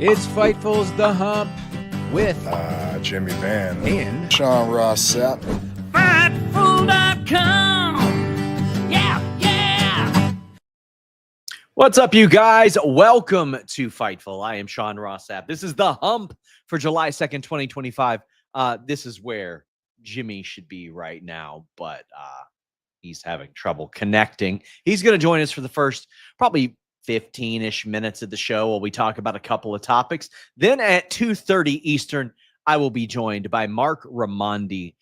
It's Fightful's The Hump with Jimmy Van and Sean Ross Sapp. Fightful.com. Yeah. What's up, you guys? Welcome to Fightful. I am Sean Ross Sapp. This is The Hump for July 2nd, 2025. This is where Jimmy should be right now, but he's having trouble connecting. He's going to join us for the first probably 15-ish minutes of the show while we talk about a couple of topics. Then at 2:30 Eastern, I will be joined by Mark Raimondi,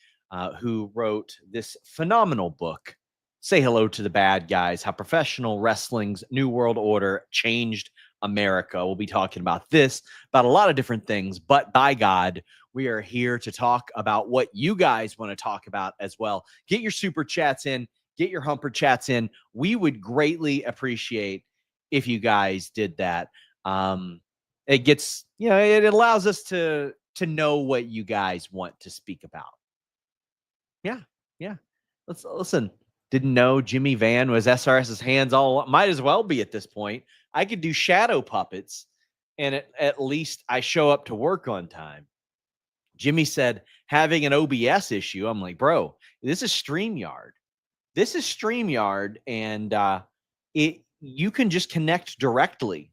who wrote this phenomenal book, Say Hello to the Bad Guys, How Professional Wrestling's New World Order Changed America. We'll be talking about this, about a lot of different things, but by God, we are here to talk about what you guys want to talk about as well. Get your super chats in, get your humper chats in. We would greatly appreciate if you guys did that. It gets, it allows us to know what you guys want to speak about. Yeah. Let's listen. Didn't know Jimmy Van was SRS's hands all. Might as well be at this point. I could do shadow puppets, and at least I show up to work on time. Jimmy said having an OBS issue. I'm like, bro, this is StreamYard. And you can just connect directly.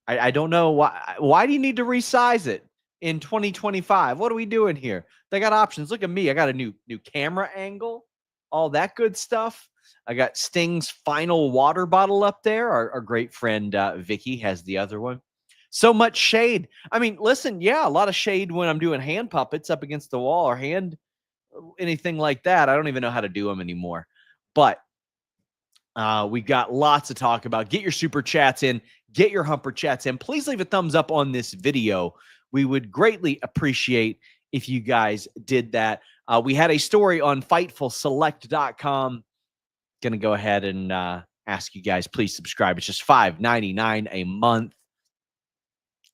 I don't know why. Why do you need to resize it in 2025? What are we doing here? They got options. Look at me. I got a new camera angle, all that good stuff. I got Sting's final water bottle up there. Our great friend Vicky has the other one. So much shade. I mean, listen, a lot of shade when I'm doing hand puppets up against the wall or anything like that. I don't even know how to do them anymore. But we've got lots to talk about. Get your super chats in. Get your humper chats in. Please leave a thumbs up on this video. We would greatly appreciate if you guys did that. We had a story on FightfulSelect.com. Going to go ahead and ask you guys, please subscribe. It's just $5.99 a month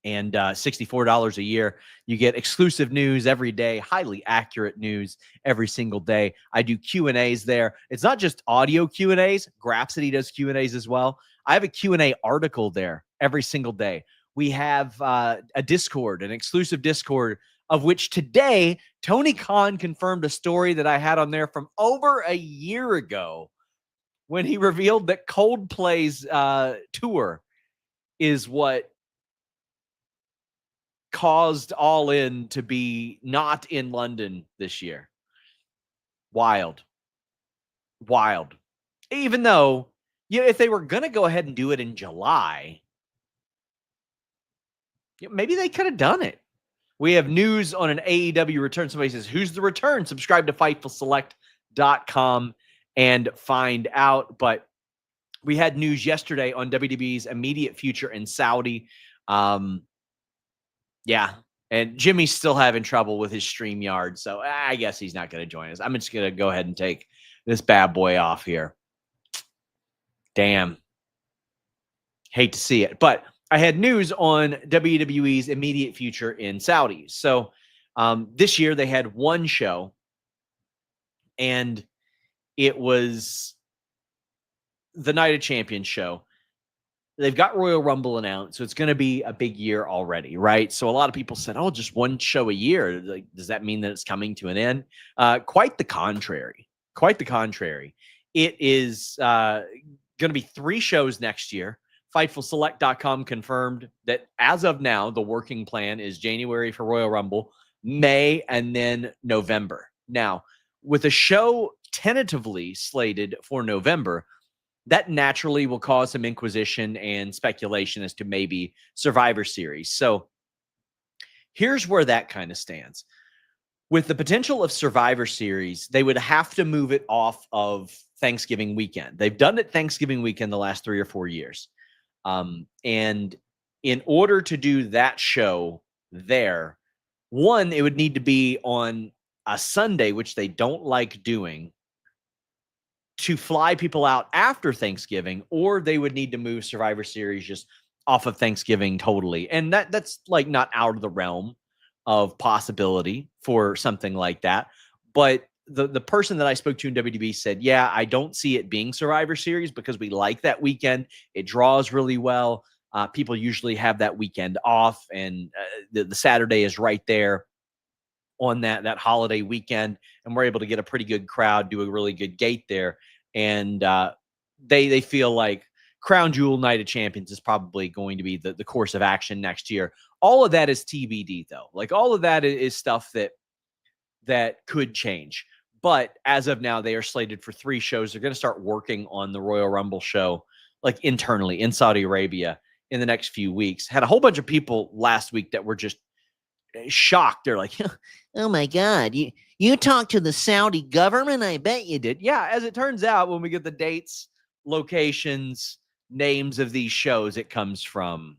and $64 a year. You get exclusive news every day, highly accurate news every single day. I do Q&As there. It's not just audio Q&As. Grapsity does Q&As as well. I have a Q&A article there every single day. We have a Discord, an exclusive Discord, of which today Tony Khan confirmed a story that I had on there from over a year ago when he revealed that Coldplay's tour is what caused All In to be not in London this year. Wild. Even though, if they were going to go ahead and do it in July, maybe they could have done it. We have news on an AEW return. Somebody says, who's the return? Subscribe to FightfulSelect.com and find out. But we had news yesterday on WWE's immediate future in Saudi. And Jimmy's still having trouble with his StreamYard, so I guess he's not going to join us. I'm just going to go ahead and take this bad boy off here. Damn. Hate to see it. But I had news on WWE's immediate future in Saudi. So this year they had one show, and it was the Night of Champions show. They've got Royal Rumble announced, so it's going to be a big year already, right? So a lot of people said, oh, just one show a year. Like, does that mean that it's coming to an end? Quite the contrary. It is going to be 3 shows next year. FightfulSelect.com confirmed that as of now, the working plan is January for Royal Rumble, May, and then November. Now, with a show tentatively slated for November, that naturally will cause some inquisition and speculation as to maybe Survivor Series. So here's where that kind of stands. With the potential of Survivor Series, they would have to move it off of Thanksgiving weekend. They've done it Thanksgiving weekend the last 3 or 4 years. And in order to do that show there, one, it would need to be on a Sunday, which they don't like doing, to fly people out after Thanksgiving, or they would need to move Survivor Series just off of Thanksgiving totally. And that's like not out of the realm of possibility for something like that. But the person that I spoke to in WWE said, yeah, I don't see it being Survivor Series because we like that weekend. It draws really well. People usually have that weekend off, and the Saturday is right there on that holiday weekend, and we're able to get a pretty good crowd, do a really good gate there, and they feel like Crown Jewel Night of Champions is probably going to be the course of action next year. All of that is TBD, though. Like, all of that is stuff that could change. But as of now, they are slated for 3 shows. They're going to start working on the Royal Rumble show, like internally in Saudi Arabia, in the next few weeks. Had a whole bunch of people last week that were just shocked. They're like, oh my God, you talked to the Saudi government? I bet you did. Yeah, as it turns out, when we get the dates, locations, names of these shows, it comes from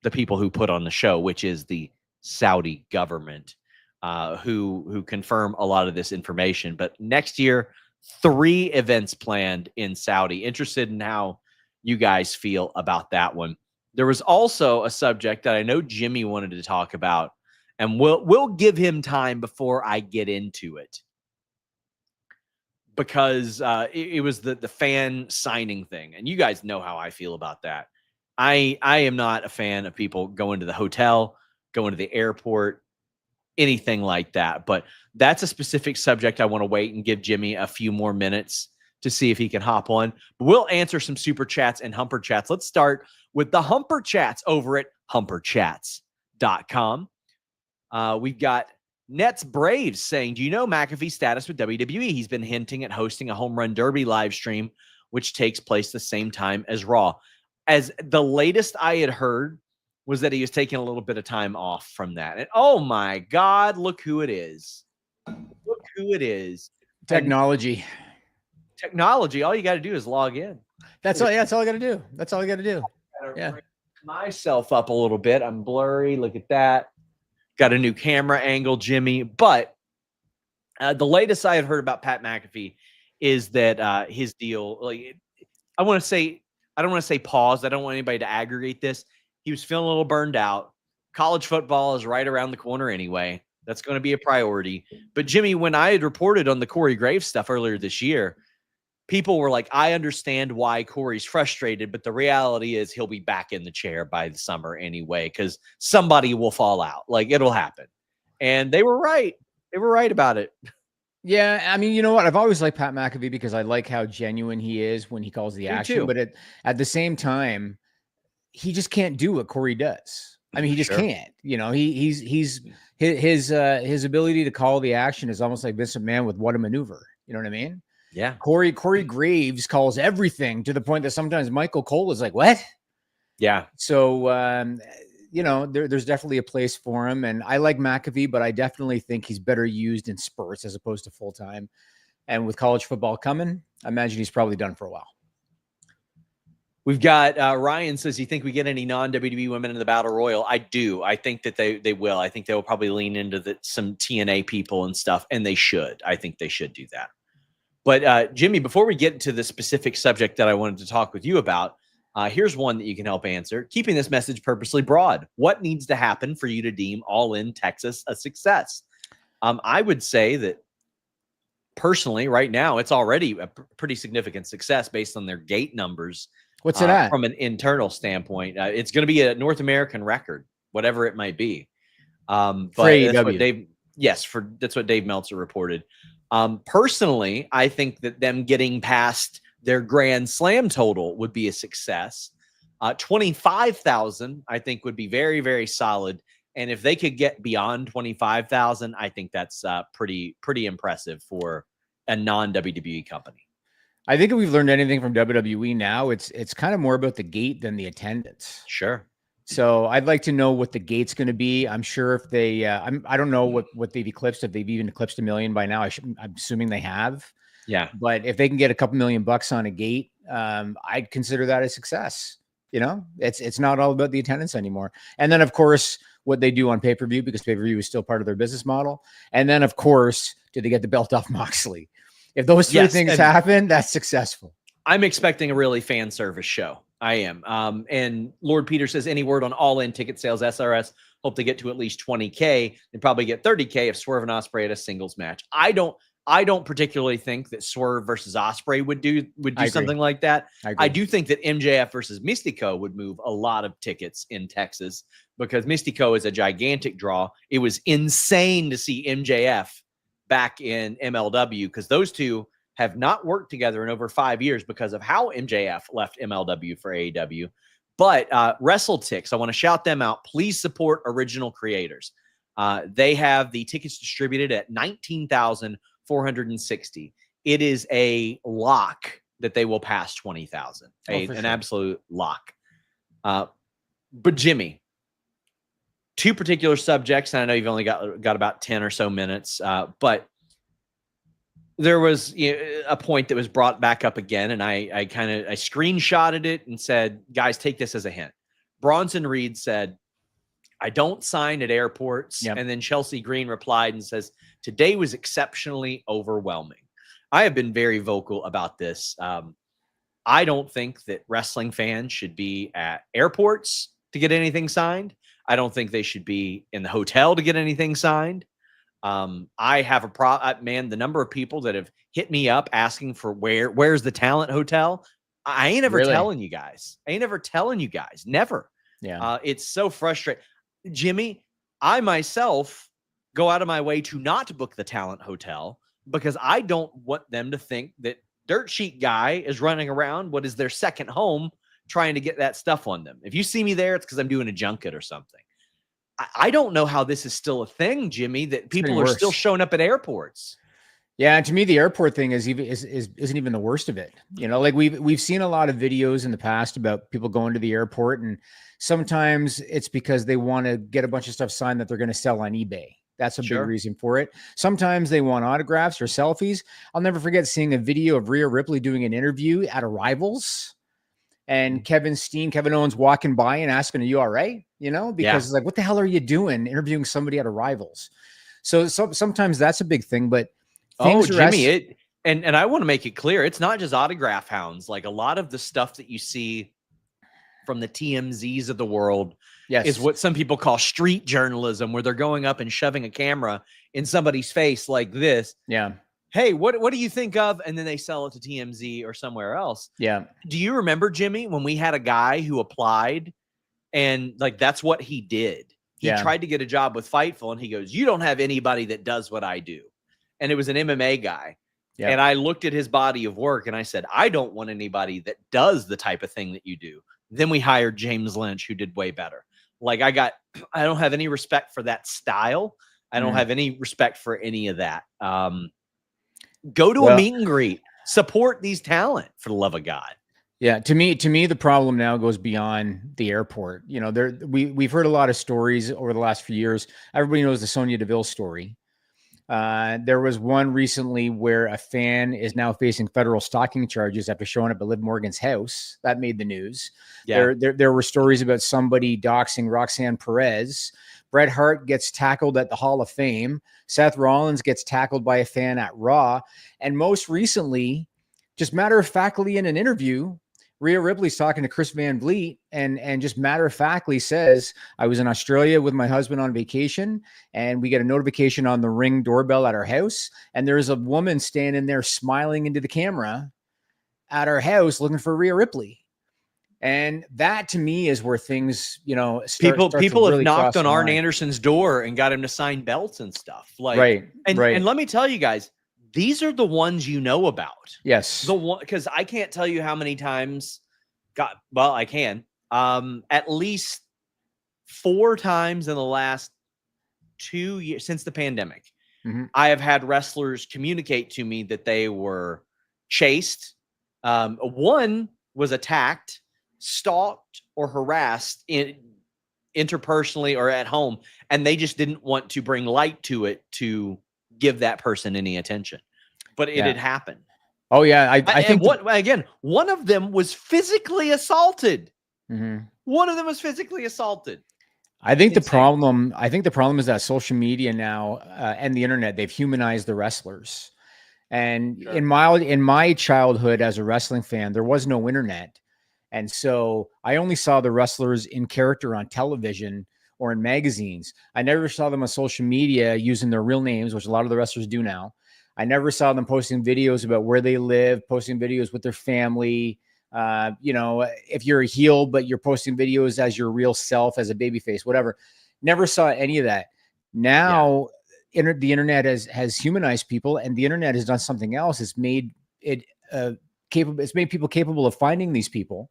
the people who put on the show, which is the Saudi government, who confirm a lot of this information. But next year, 3 events planned in Saudi. Interested in how you guys feel about that one. There was also a subject that I know Jimmy wanted to talk about, and we'll give him time before I get into it, because it was the fan signing thing, and you guys know how I feel about that. I am not a fan of people going to the hotel, going to the airport, anything like that. But that's a specific subject I want to wait and give Jimmy a few more minutes to see if he can hop on. But we'll answer some super chats and humper chats. Let's start with the humper chats over at humperchats.com. We've got Nets Braves saying, do you know McAfee's status with WWE? He's been hinting at hosting a home run derby live stream, which takes place the same time as Raw. As the latest I had heard was that he was taking a little bit of time off from that. And oh my God, look who it is. Look who it is. Technology. Technology. All you got to do is log in. That's all. Yeah, that's all I got to do. That's all I got to do. Yeah. Myself up a little bit. I'm blurry. Look at that. Got a new camera angle, Jimmy. But the latest I had heard about Pat McAfee is that his deal, like, I don't want to say paused. I don't want anybody to aggregate this. He was feeling a little burned out. College football is right around the corner anyway. That's going to be a priority. But Jimmy, when I had reported on the Corey Graves stuff earlier this year, people were like, I understand why Corey's frustrated, but the reality is he'll be back in the chair by the summer anyway, because somebody will fall out. Like, it'll happen. And they were right. They were right about it. Yeah, I mean, you know what? I've always liked Pat McAfee because I like how genuine he is when he calls the action. Too. But at the same time, he just can't do what Corey does. I mean, he just can't. You know, his ability to call the action is almost like Vincent Mann with What a Maneuver. You know what I mean? Yeah. Corey Graves calls everything to the point that sometimes Michael Cole is like, what? Yeah. So, you know, there's definitely a place for him. And I like McAfee, but I definitely think he's better used in spurts as opposed to full time. And with college football coming, I imagine he's probably done for a while. We've got Ryan says, you think we get any non-WWE women in the Battle Royal? I do. I think that they will. I think they will probably lean into some TNA people and stuff, and they should. I think they should do that. But Jimmy, before we get to the specific subject that I wanted to talk with you about, here's one that you can help answer. Keeping this message purposely broad. What needs to happen for you to deem All In Texas a success? I would say that personally, right now, it's already a pretty significant success based on their gate numbers. What's it at? From an internal standpoint? It's going to be a North American record, whatever it might be. But that's what that's what Dave Meltzer reported. Personally, I think that them getting past their Grand Slam total would be a success. 25,000, I think, would be very, very solid. And if they could get beyond 25,000, I think that's pretty impressive for a non-WWE company. I think if we've learned anything from WWE now, it's kind of more about the gate than the attendance. Sure. So I'd like to know what the gate's going to be. I'm sure if they, I don't know what they've eclipsed, if they've even eclipsed 1 million by now. I'm assuming they have. Yeah. But if they can get a couple $1 million on a gate, I'd consider that a success. You know, it's not all about the attendance anymore. And then, of course, what they do on pay-per-view, because pay-per-view is still part of their business model. And then, of course, do they get the belt off Moxley? If those three things happen, that's successful. I'm expecting a really fan service show. I am. And Lord Peter says, any word on All In ticket sales? SRS hope they get to at least 20K and probably get 30K if Swerve and Ospreay at a singles match. I don't I don't particularly think that Swerve versus Osprey would do something like that. I do think that MJF versus Mystico would move a lot of tickets in Texas because Mystico is a gigantic draw. It was insane to see MJF back in MLW because those two have not worked together in over 5 years because of how MJF left MLW for AEW. But WrestleTix, I want to shout them out. Please support original creators. They have the tickets distributed at 19,460. It is a lock that they will pass 20,000. An absolute lock. But Jimmy, two particular subjects, and I know you've only got about 10 or so minutes, but there was a point that was brought back up again, and I screenshotted it and said, guys, take this as a hint. Bronson Reed said, I don't sign at airports. Yep. And then Chelsea Green replied and says, today was exceptionally overwhelming. I have been very vocal about this. I don't think that wrestling fans should be at airports to get anything signed. I don't think they should be in the hotel to get anything signed. I have a problem, man. The number of people that have hit me up asking for where's the Talent Hotel. I ain't ever telling you guys. Never. Yeah. It's so frustrating. Jimmy, I myself go out of my way to not book the Talent Hotel because I don't want them to think that Dirt Sheet Guy is running around what is their second home trying to get that stuff on them. If you see me there, it's because I'm doing a junket or something. I don't know how this is still a thing, Jimmy, that people are still showing up at airports. Yeah, to me, the airport thing isn't even the worst of it. Like we've seen a lot of videos in the past about people going to the airport, and sometimes it's because they want to get a bunch of stuff signed that they're going to sell on eBay. That's a big reason for it. Sometimes they want autographs or selfies. I'll never forget seeing a video of Rhea Ripley doing an interview at Arrivals, and Kevin Owens walking by and asking, "Are you all right?" Because it's like, what the hell are you doing interviewing somebody at Arrivals? So sometimes that's a big thing, but Jimmy, and I want to make it clear, it's not just autograph hounds. Like a lot of the stuff that you see from the TMZs of the world is what some people call street journalism, where they're going up and shoving a camera in somebody's face like this. Yeah. Hey, what do you think of? And then they sell it to TMZ or somewhere else. Yeah. Do you remember, Jimmy, when we had a guy who applied and like that's what he did? He tried to get a job with Fightful and he goes, "You don't have anybody that does what I do." And it was an MMA guy. Yeah. And I looked at his body of work and I said, I don't want anybody that does the type of thing that you do. Then we hired James Lynch, who did way better. Like I don't have any respect for that style. I don't have any respect for any of that. Go to a meet and greet, support these talent, for the love of God. Yeah. To me, the problem now goes beyond the airport. We've heard a lot of stories over the last few years. Everybody knows the Sonya Deville story. There was one recently where a fan is now facing federal stalking charges after showing up at Liv Morgan's house. That made the news. Yeah. There were stories about somebody doxing Roxanne Perez. Bret Hart gets tackled at the Hall of Fame. Seth Rollins gets tackled by a fan at Raw. And most recently, just matter-of-factly in an interview, Rhea Ripley's talking to Chris Van Vliet and just matter-of-factly says, I was in Australia with my husband on vacation, and we get a notification on the Ring doorbell at our house, and there's a woman standing there smiling into the camera at our house looking for Rhea Ripley. And that, to me, is where things, people have knocked on Arn Anderson's door and got him to sign belts and stuff. And let me tell you guys, these are the ones you know about. Yes. The one, because I can't tell you how many times I can. At least 4 times in the last 2 years since the pandemic, I have had wrestlers communicate to me that they were chased. One was attacked, stalked, or harassed interpersonally or at home, and they just didn't want to bring light to it to give that person any attention, but it had happened. Oh yeah. I think one of them was physically assaulted. One of them was physically assaulted. I think the problem is that social media now and the internet, they've humanized the wrestlers. And in my childhood as a wrestling fan, there was no internet. And so I only saw the wrestlers in character on television or in magazines. I never saw them on social media using their real names, which a lot of the wrestlers do now. I never saw them posting videos about where they live, posting videos with their family. You know, if you're a heel, but you're posting videos as your real self, as a babyface, whatever. Never saw any of that. Now, the internet has humanized people, and the internet has done something else. It's made it capable. It's made people capable of finding these people.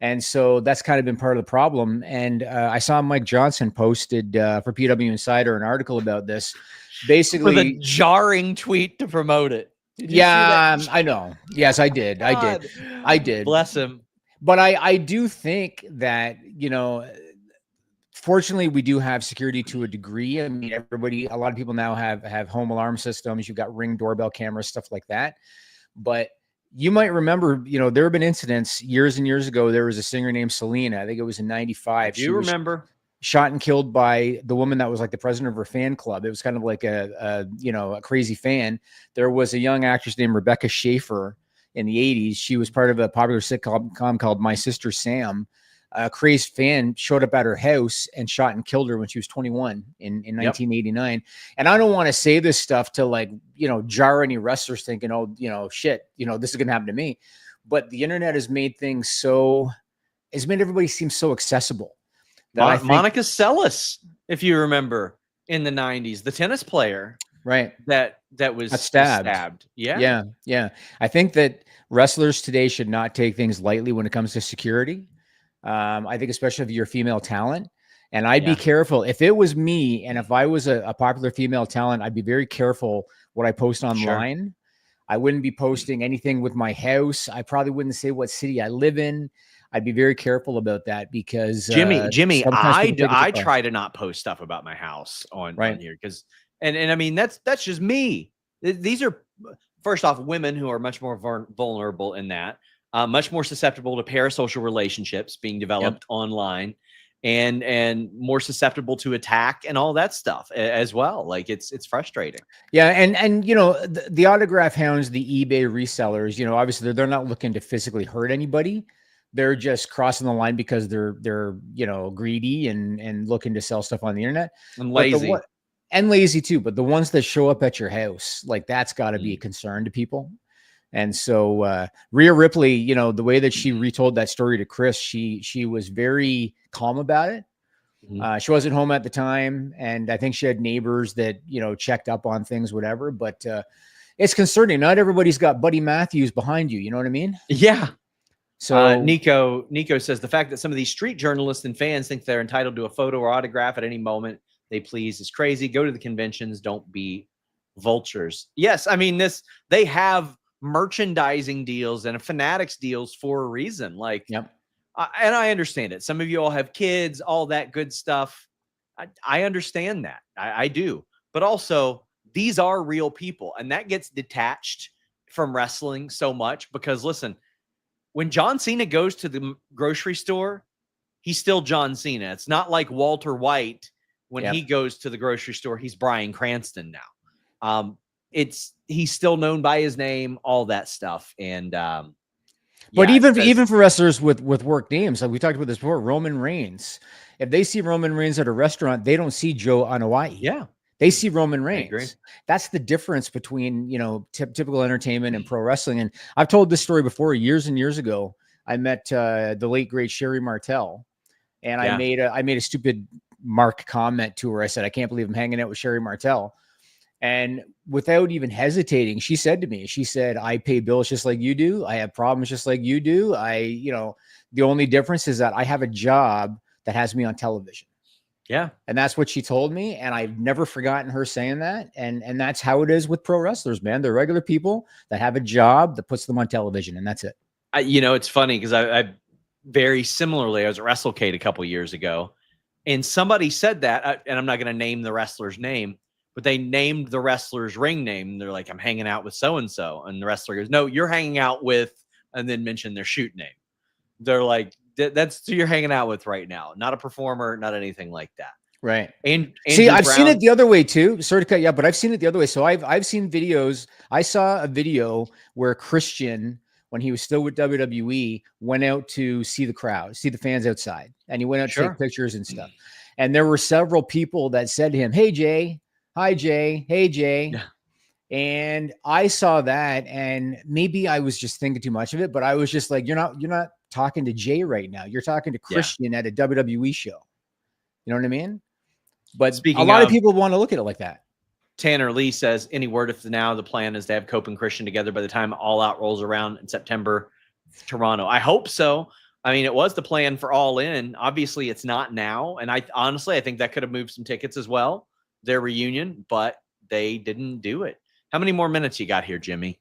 And so that's kind of been part of the problem. And I saw Mike Johnson posted for PW Insider an article about this. Basically, with a jarring tweet to promote it. Yeah, I know. Yes, I did. I did. Bless him. But I do think that, you know, fortunately, we do have security to a degree. I mean, a lot of people now have home alarm systems. You've got Ring doorbell cameras, stuff like that. But you might remember, you know, there have been incidents years and years ago. There was a singer named Selena. I think it was in '95. Do you remember? Shot and killed by the woman that was like the president of her fan club. It was kind of like a crazy fan. There was a young actress named Rebecca Schaefer in the '80s. She was part of a popular sitcom called My Sister Sam. A crazed fan showed up at her house and shot and killed her when she was 21 in 1989. And I don't want to say this stuff to, like, you know, jar any wrestlers thinking, oh, you know, shit, you know, this is going to happen to me. But the internet has made everybody seem so accessible. Monica Seles, if you remember, in the 90s, the tennis player, right? That was stabbed. Yeah. I think that wrestlers today should not take things lightly when it comes to security. I think especially if you're a female talent, and I'd be careful. If it was me, and if I was a popular female talent, I'd be very careful what I post online. Sure. I wouldn't be posting anything with my house. I probably wouldn't say what city I live in. I'd be very careful about that because Jimmy, I try to not post stuff about my house on here because, and I mean, that's just me. These are, first off, women who are much more vulnerable in that, much more susceptible to parasocial relationships being developed online, and more susceptible to attack and all that stuff as well. Like it's frustrating. Yeah. And, you know, the autograph hounds, the eBay resellers, you know, obviously they're not looking to physically hurt anybody. They're just crossing the line because they're, you know, greedy and looking to sell stuff on the internet and lazy and lazy too. But the ones that show up at your house, like, that's got to be a concern to people. And so Rhea Ripley, you know, the way that she retold that story to Chris, she was very calm about it. She wasn't home at the time, and I think she had neighbors that, you know, checked up on things, whatever. But it's concerning. Not everybody's got Buddy Matthews behind you. You know what I mean? Yeah. So Nico says the fact that some of these street journalists and fans think they're entitled to a photo or autograph at any moment they please is crazy. Go to the conventions. Don't be vultures. Yes. I mean, they have merchandising deals and fanatics deals for a reason. Like, and I understand it. Some of you all have kids, all that good stuff. I understand that. I do. But also, these are real people, and that gets detached from wrestling so much because, listen, when John Cena goes to the grocery store, he's still John Cena. It's not like Walter White when he goes to the grocery store, he's Bryan Cranston now. He's still known by his name, all that stuff. And but even for wrestlers with work names, like we talked about this before, Roman Reigns, if they see Roman Reigns at a restaurant, they don't see Joe Anoa'i. Yeah. They see Roman Reigns. That's the difference between, you know, typical entertainment and pro wrestling. And I've told this story before. Years and years ago, I met the late great Sherry Martel, and I made a stupid Mark comment to her. I said, "I can't believe I'm hanging out with Sherry Martel." And without even hesitating, she said to me, she said, "I pay bills just like you do. I have problems just like you do. You know, the only difference is that I have a job that has me on television." Yeah. And that's what she told me. And I've never forgotten her saying that. And that's how it is with pro wrestlers, man. They're regular people that have a job that puts them on television, and that's it. You know, it's funny because I very similarly, I was at WrestleCade a couple years ago, and somebody said that, and I'm not going to name the wrestler's name, but they named the wrestler's ring name. And they're like, "I'm hanging out with so-and-so." And the wrestler goes, "No, you're hanging out with," and then mention their shoot name. They're like, "That's who you're hanging out with right now. Not a performer, not anything like that." Right. And see, I've seen it the other way too. Sorry to cut you up, but I've seen it the other way. So I've seen videos. I saw a video where Christian, when he was still with WWE, went out to see the crowd, see the fans outside, and he went out to take pictures and stuff. And there were several people that said to him, "Hey Jay, hi Jay, hey Jay." Yeah. And I saw that, and maybe I was just thinking too much of it, but I was just like, you're not talking to Jay right now. You're talking to Christian at a WWE show. You know what I mean? But Speaking a lot of of, people want to look at it like that. Tanner Lee says, any word if now the plan is to have Cope and Christian together by the time All Out rolls around in September, Toronto? I hope so. I mean, it was the plan for All In. Obviously, it's not now. And I think that could have moved some tickets as well, their reunion, but they didn't do it. How many more minutes you got here, Jimmy?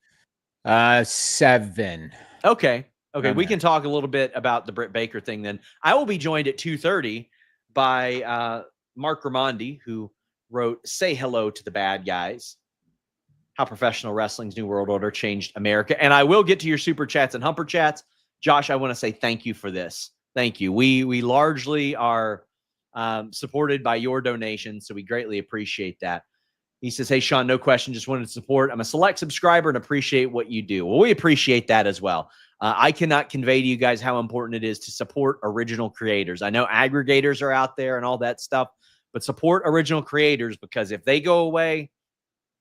7. Okay. Around We there. can talk a little bit about the Britt Baker thing then. I will be joined at 2:30 by Mark Raimondi, who wrote Say Hello to the Bad Guys, How Professional Wrestling's New World Order Changed America. And I will get to your super chats and humper chats. Josh, I want to say thank you for this. Thank you. We largely are supported by your donations, so we greatly appreciate that. He says, hey, Sean, no question, just wanted to support. I'm a select subscriber and appreciate what you do. Well, we appreciate that as well. I cannot convey to you guys how important it is to support original creators. I know aggregators are out there and all that stuff, but support original creators, because if they go away,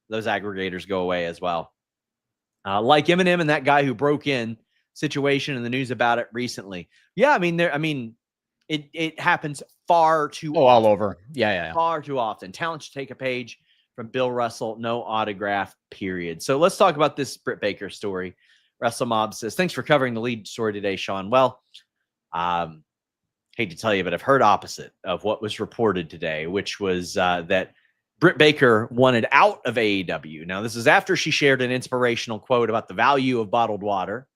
those aggregators go away as well. Like Eminem and that guy who broke in situation in the news about it recently. Yeah, I mean, it happens far too often. All over. Yeah. Far too often. Talent should take a page from Bill Russell, no autograph, period. So let's talk about this Britt Baker story. WrestleMob says, thanks for covering the lead story today, Sean. Well, hate to tell you, but I've heard opposite of what was reported today, which was that Britt Baker wanted out of AEW. Now, this is after she shared an inspirational quote about the value of bottled water,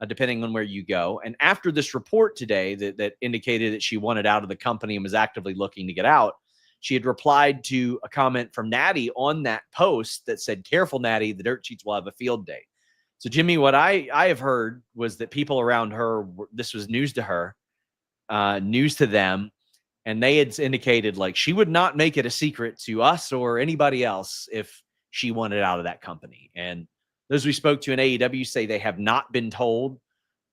depending on where you go. And after this report today that indicated that she wanted out of the company and was actively looking to get out, she had replied to a comment from Natty on that post that said, careful, Natty, the dirt sheets will have a field day. So, Jimmy, what I have heard was that people around her, this was news to her, news to them, and they had indicated like she would not make it a secret to us or anybody else if she wanted out of that company. And those we spoke to in AEW say they have not been told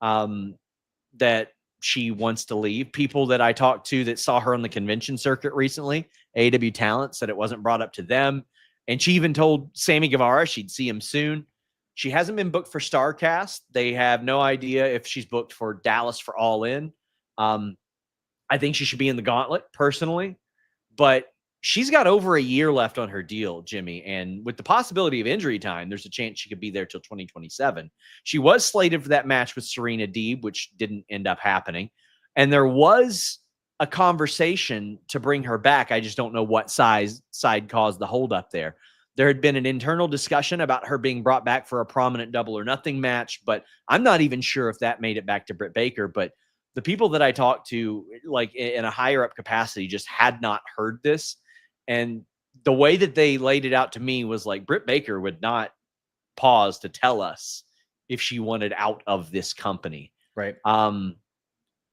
that she wants to leave. People that I talked to that saw her on the convention circuit recently, AEW talent, said it wasn't brought up to them. And she even told Sammy Guevara she'd see him soon. She hasn't been booked for StarCast. They have no idea if she's booked for Dallas for All In. I think she should be in the gauntlet personally, but she's got over a year left on her deal, Jimmy. And with the possibility of injury time, there's a chance she could be there till 2027. She was slated for that match with Serena Deeb, which didn't end up happening. And there was a conversation to bring her back. I just don't know what side caused the holdup there. There had been an internal discussion about her being brought back for a prominent Double or Nothing match, but I'm not even sure if that made it back to Britt Baker. But the people that I talked to, like in a higher up capacity, just had not heard this. And the way that they laid it out to me was like Britt Baker would not pause to tell us if she wanted out of this company. Right.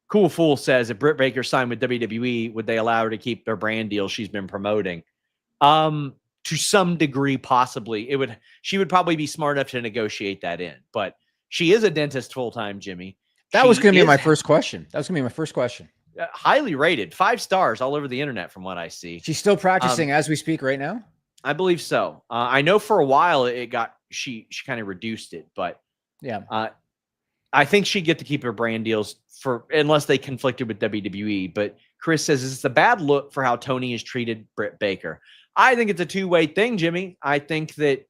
Cool Fool says, if Britt Baker signed with WWE, would they allow her to keep their brand deal she's been promoting? To some degree, possibly. She would probably be smart enough to negotiate that in. But she is a dentist full-time, Jimmy. That was going to be my first question. Highly rated, 5 stars all over the internet from what I see. She's still practicing as we speak right now? I believe so. I know for a while she kind of reduced it, but yeah. I think she'd get to keep her brand deals unless they conflicted with WWE. But Chris says, is this a bad look for how Tony has treated Britt Baker? I think it's a two-way thing, Jimmy. I think that,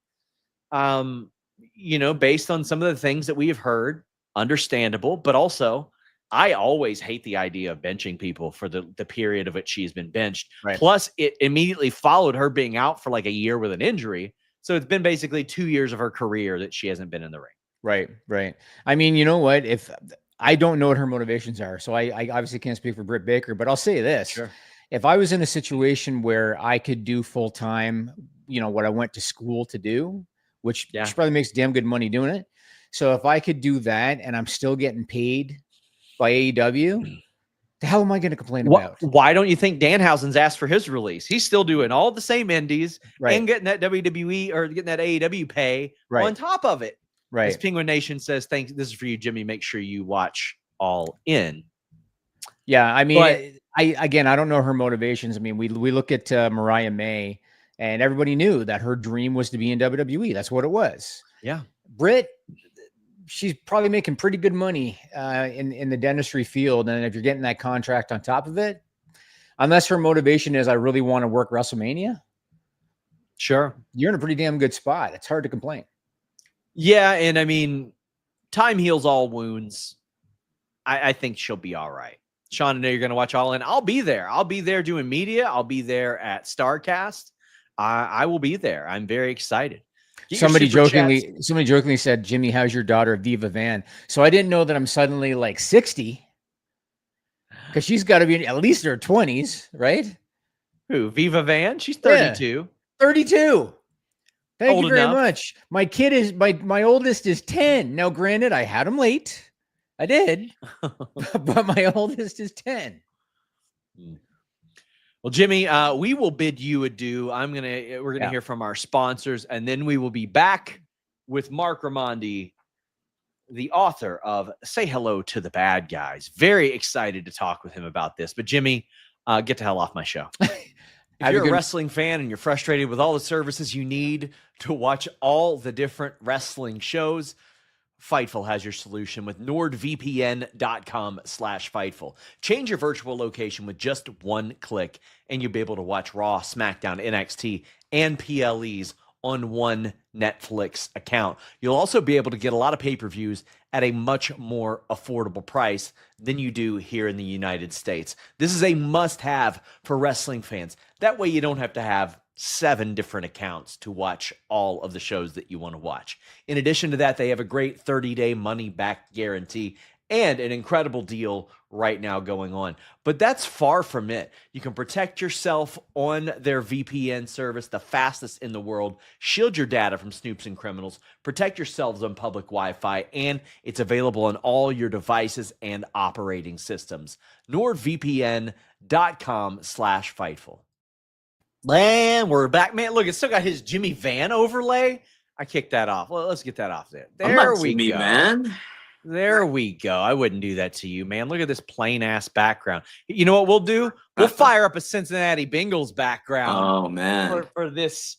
based on some of the things that we have heard, understandable, but also I always hate the idea of benching people for the period of which she's been benched. Right. Plus, it immediately followed her being out for like a year with an injury. So it's been basically 2 years of her career that she hasn't been in the ring. Right. I mean, you know what? If I don't know what her motivations are, so I obviously can't speak for Britt Baker, but I'll say this. Sure. If I was in a situation where I could do full-time, what I went to school to do, which she probably makes damn good money doing it. So if I could do that and I'm still getting paid by AEW, the hell am I going to complain about? Why don't you think Danhausen's asked for his release? He's still doing all the same indies and getting that WWE or getting that AEW pay on top of it. Right. As Penguin Nation says, thanks. This is for you, Jimmy. Make sure you watch All In. Yeah, I mean, I don't know her motivations. I mean, we look at Mariah May, and everybody knew that her dream was to be in WWE. That's what it was. Yeah. Britt, she's probably making pretty good money in the dentistry field. And if you're getting that contract on top of it, unless her motivation is, I really want to work WrestleMania, Sure. you're in a pretty damn good spot. It's hard to complain. Yeah. And I mean, time heals all wounds. I think she'll be all right. Sean, I know you're going to watch All In. I'll be there. I'll be there doing media. I'll be there at StarCast. I will be there. I'm very excited. Somebody jokingly said, Jimmy, how's your daughter, Viva Van? So I didn't know that I'm suddenly like 60, because she's got to be at least in her 20s, right? Who? Viva Van? She's 32. Yeah, 32. Thank Old you very enough. much. My kid is my oldest is 10. Now, granted, I had him late. I did, but my oldest is 10. Well, Jimmy, we will bid you adieu. We're gonna hear from our sponsors, and then we will be back with Mark Raimondi, the author of Say Hello to the Bad Guys. Very excited to talk with him about this. But Jimmy, get the hell off my show. If you're a wrestling fan and you're frustrated with all the services you need to watch all the different wrestling shows, Fightful has your solution with nordvpn.com/Fightful. Change your virtual location with just one click, and you'll be able to watch Raw, SmackDown, NXT, and PLEs on one Netflix account. You'll also be able to get a lot of pay-per-views at a much more affordable price than you do here in the United States. This is a must-have for wrestling fans. That way you don't have to have 7 different accounts to watch all of the shows that you want to watch. In addition to that, they have a great 30-day money-back guarantee and an incredible deal right now going on. But that's far from it. You can protect yourself on their VPN service, the fastest in the world. Shield your data from snoops and criminals. Protect yourselves on public Wi-Fi, and it's available on all your devices and operating systems. NordVPN.com/Fightful. And we're back, man. Look, it's still got his Jimmy Van overlay. I kicked that off. Well, let's get that off there. There we Jimmy go. Man. There we go. I wouldn't do that to you, man. Look at this plain ass background. You know what we'll do? We'll fire up a Cincinnati Bengals background. Oh man, for this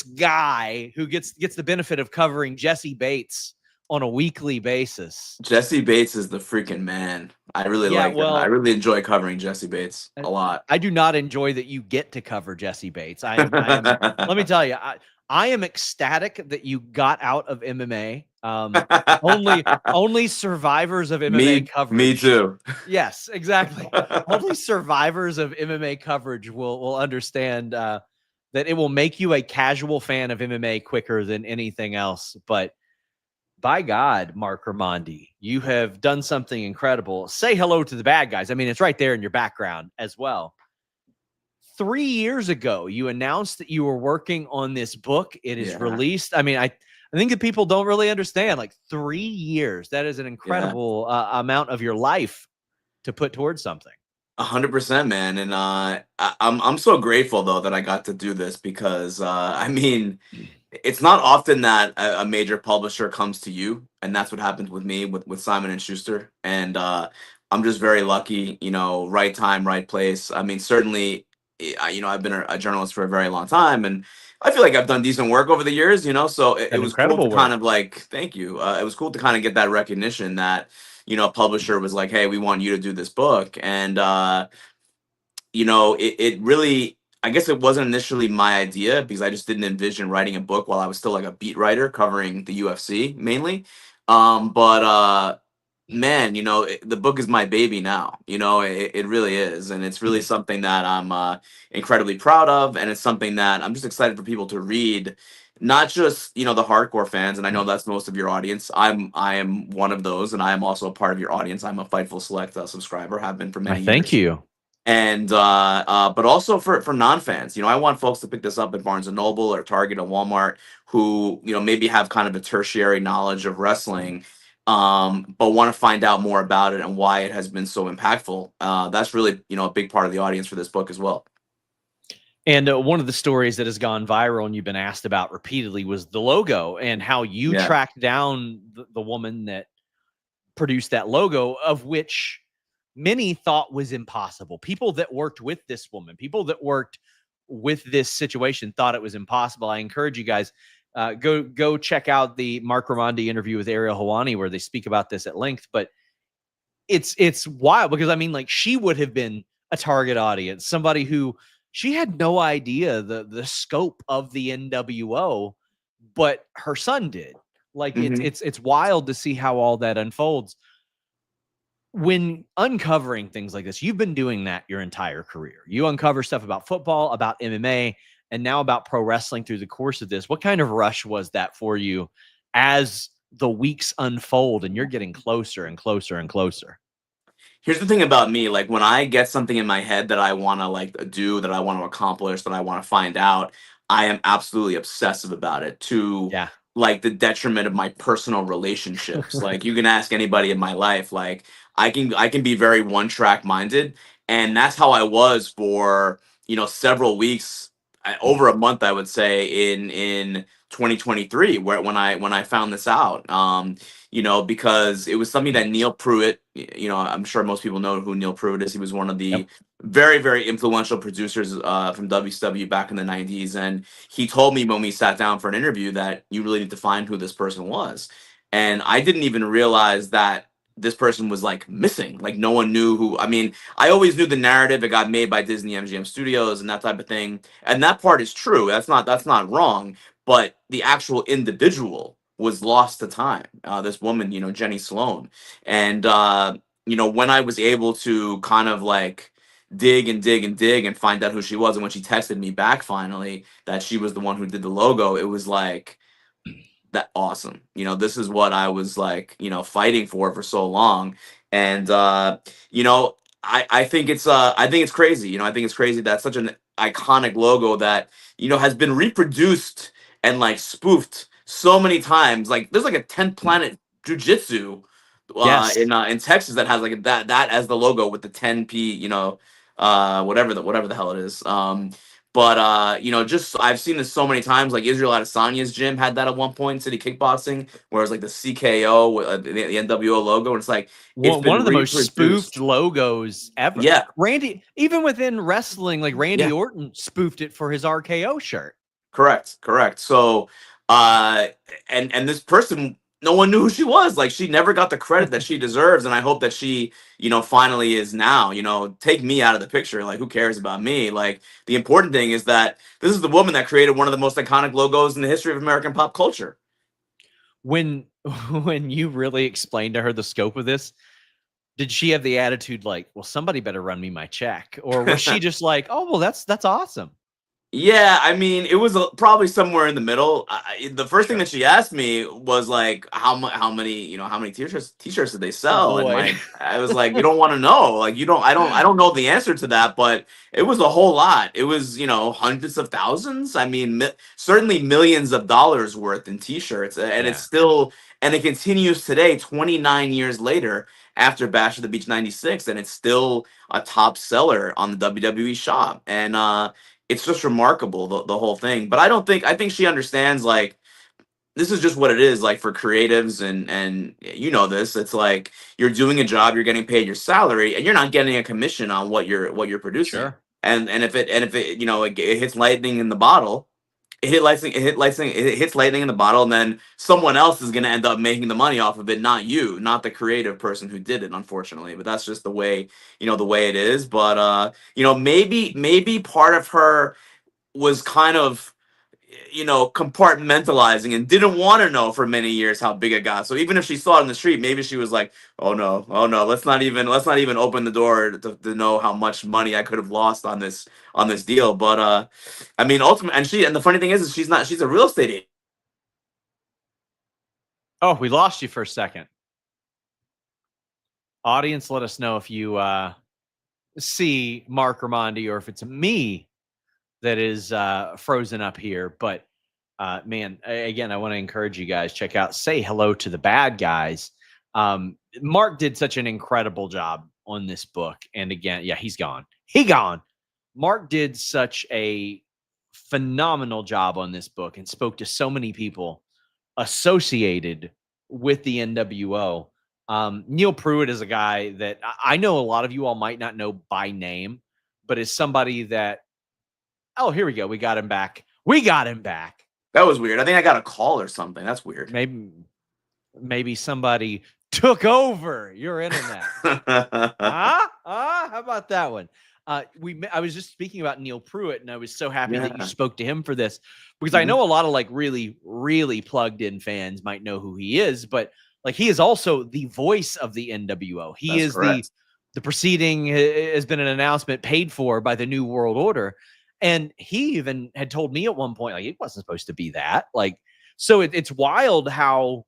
guy who gets the benefit of covering Jesse Bates on a weekly basis. Jesse Bates is the freaking man. I really like him. I really enjoy covering Jesse Bates a lot. I do not enjoy that you get to cover Jesse Bates. Let me tell you, I am ecstatic that you got out of MMA. Only survivors of MMA coverage. Me too. Yes, exactly. Only survivors of MMA coverage will understand that it will make you a casual fan of MMA quicker than anything else. But by God, Mark Raimondi, you have done something incredible. Say hello to the bad guys. I mean, it's right there in your background as well. 3 years ago, you announced that you were working on this book. It is released. I mean, I think that people don't really understand. Like 3 years, that is an incredible amount of your life to put towards something. 100%, man. And I'm so grateful though that I got to do this because I mean, it's not often that a major publisher comes to you, and that's what happened with me with Simon and Schuster. And I'm just very lucky, you know, right time, right place. I mean, certainly, you know, I've been a journalist for a very long time, and I feel like I've done decent work over the years, you know. So it was cool to kind of like, thank you. It was cool to kind of get that recognition that, you know, a publisher was like, hey, we want you to do this book. And you know, it really, I guess it wasn't initially my idea because I just didn't envision writing a book while I was still like a beat writer covering the UFC mainly. But man, you know, the book is my baby now. You know, it really is. And it's really something that I'm incredibly proud of. And it's something that I'm just excited for people to read. Not just, you know, the hardcore fans, and I know that's most of your audience. I am one of those, and I am also a part of your audience. I'm a Fightful Select subscriber, have been for many years. Thank you. And but also for non-fans, you know, I want folks to pick this up at Barnes and Noble or Target or Walmart who, you know, maybe have kind of a tertiary knowledge of wrestling, but want to find out more about it and why it has been so impactful. That's really, you know, a big part of the audience for this book as well. And one of the stories that has gone viral and you've been asked about repeatedly was the logo and how you tracked down the woman that produced that logo, of which many thought was impossible. People that worked with this woman, people that worked with this situation thought it was impossible. I encourage you guys, go check out the Mark Raimondi interview with Ariel Helwani where they speak about this at length. But it's wild because I mean, like, she would have been a target audience, somebody who she had no idea the scope of the NWO, but her son did. Like, it's wild to see how all that unfolds. When uncovering things like this, you've been doing that your entire career. You uncover stuff about football, about MMA, and now about pro wrestling through the course of this. What kind of rush was that for you as the weeks unfold and you're getting closer and closer and closer? Here's the thing about me, like when I get something in my head that I want to like do, that I want to accomplish, that I want to find out, I am absolutely obsessive about it to Yeah. like the detriment of my personal relationships. Like you can ask anybody in my life, like I can be very one track minded, and that's how I was for, several weeks, over a month I would say in 2023 where when I found this out. Because it was something that Neil Pruitt, I'm sure most people know who Neil Pruitt is. He was one of the very, very influential producers from WCW back in the 90s. And he told me when we sat down for an interview that you really need to find who this person was. And I didn't even realize that this person was like missing. Like no one knew who. I mean, I always knew the narrative. It got made by Disney MGM Studios and that type of thing. And that part is true. That's not wrong. But the actual individual was lost to time. This woman, Jenny Sloan. And, when I was able to kind of like dig and dig and dig and find out who she was, and when she texted me back finally that she was the one who did the logo, it was like, that awesome. This is what I was like, fighting for so long. And, I think it's crazy. I think it's crazy that such an iconic logo that, has been reproduced and like spoofed so many times. Like there's like a 10th Planet Jiu-Jitsu Yes. in Texas that has like that as the logo with the 10p, whatever the hell it is. But just I've seen this so many times. Like Israel Adesanya's gym had that at one point in City Kickboxing, where it's like the CKO with the NWO logo, and it's like One of the most spoofed logos ever. Yeah, Randy, even within wrestling, like Randy Yeah. Orton spoofed it for his RKO shirt. correct. So, and this person, no one knew who she was. Like she never got the credit that she deserves, and I hope that she, finally is now. Take me out of the picture. Like who cares about me? Like the important thing is that this is the woman that created one of the most iconic logos in the history of American pop culture. When you really explained to her the scope of this, did she have the attitude like, well, somebody better run me my check? Or was she just like, oh, well, that's awesome? Yeah, I mean, it was probably somewhere in the middle. The first thing that she asked me was like, how many t-shirts did they sell? And boy. like, I was like, you don't want to know. Like, I don't know the answer to that, but it was a whole lot. It was, hundreds of thousands. I mean, certainly millions of dollars worth in t-shirts, and it's still, and it continues today, 29 years later, after Bash of the Beach 96, and it's still a top seller on the WWE shop. And it's just remarkable, the whole thing. But I think she understands, like, this is just what it is, like, for creatives, and this, it's like you're doing a job, you're getting paid your salary, and you're not getting a commission on what you're producing. Sure. And if it it hits lightning in the bottle, it hits lightning in the bottle, and then someone else is going to end up making the money off of it, not you, not the creative person who did it, unfortunately. But that's just the way it is. But maybe part of her was kind of compartmentalizing and didn't want to know for many years how big it got. So even if she saw it in the street, maybe she was like, oh no, let's not even open the door to know how much money I could have lost on this deal. But I mean, ultimately, and the funny thing is she's a real estate agent. Oh, we lost you for a second. Audience, let us know if you see Mark Raimondi or if it's me that is frozen up here. But man, again, I want to encourage you guys, check out Say Hello to the Bad Guys. Mark did such an incredible job on this book. And again, yeah, he's gone. Mark did such a phenomenal job on this book and spoke to so many people associated with the NWO. Neil Pruitt is a guy that I know a lot of you all might not know by name, but is somebody that Oh, here we go. We got him back. We got him back. That was weird. I think I got a call or something. That's weird. Maybe somebody took over your internet. How about that one? I was just speaking about Neil Pruitt, and I was so happy that you spoke to him for this, because I know a lot of like really, really plugged in fans might know who he is, but like he is also the voice of the NWO. He is correct. The proceeding has been an announcement paid for by the New World Order. And he even had told me at one point, like, it wasn't supposed to be that. Like, so it's wild how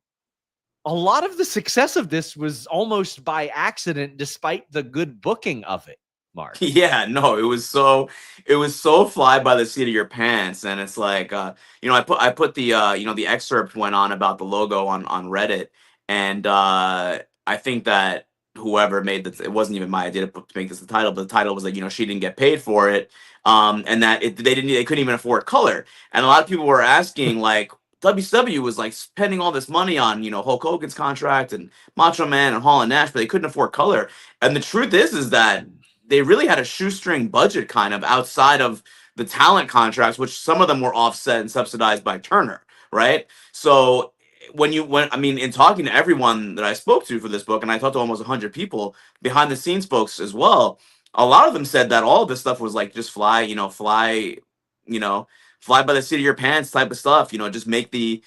a lot of the success of this was almost by accident, despite the good booking of it, Mark. Yeah, no, it was so fly by the seat of your pants. And it's like, I put the, the excerpt went on about the logo on Reddit. And I think that whoever made it wasn't even my idea to make this the title, but the title was like, she didn't get paid for it. And that they couldn't even afford color. And a lot of people were asking, like, WCW was like spending all this money on, Hulk Hogan's contract and Macho Man and Hall and Nash, but they couldn't afford color. And the truth is that they really had a shoestring budget kind of outside of the talent contracts, which some of them were offset and subsidized by Turner, right? So in talking to everyone that I spoke to for this book, and I talked to almost 100 people, behind the scenes folks as well, a lot of them said that all of this stuff was like just fly by the seat of your pants type of stuff. Just make the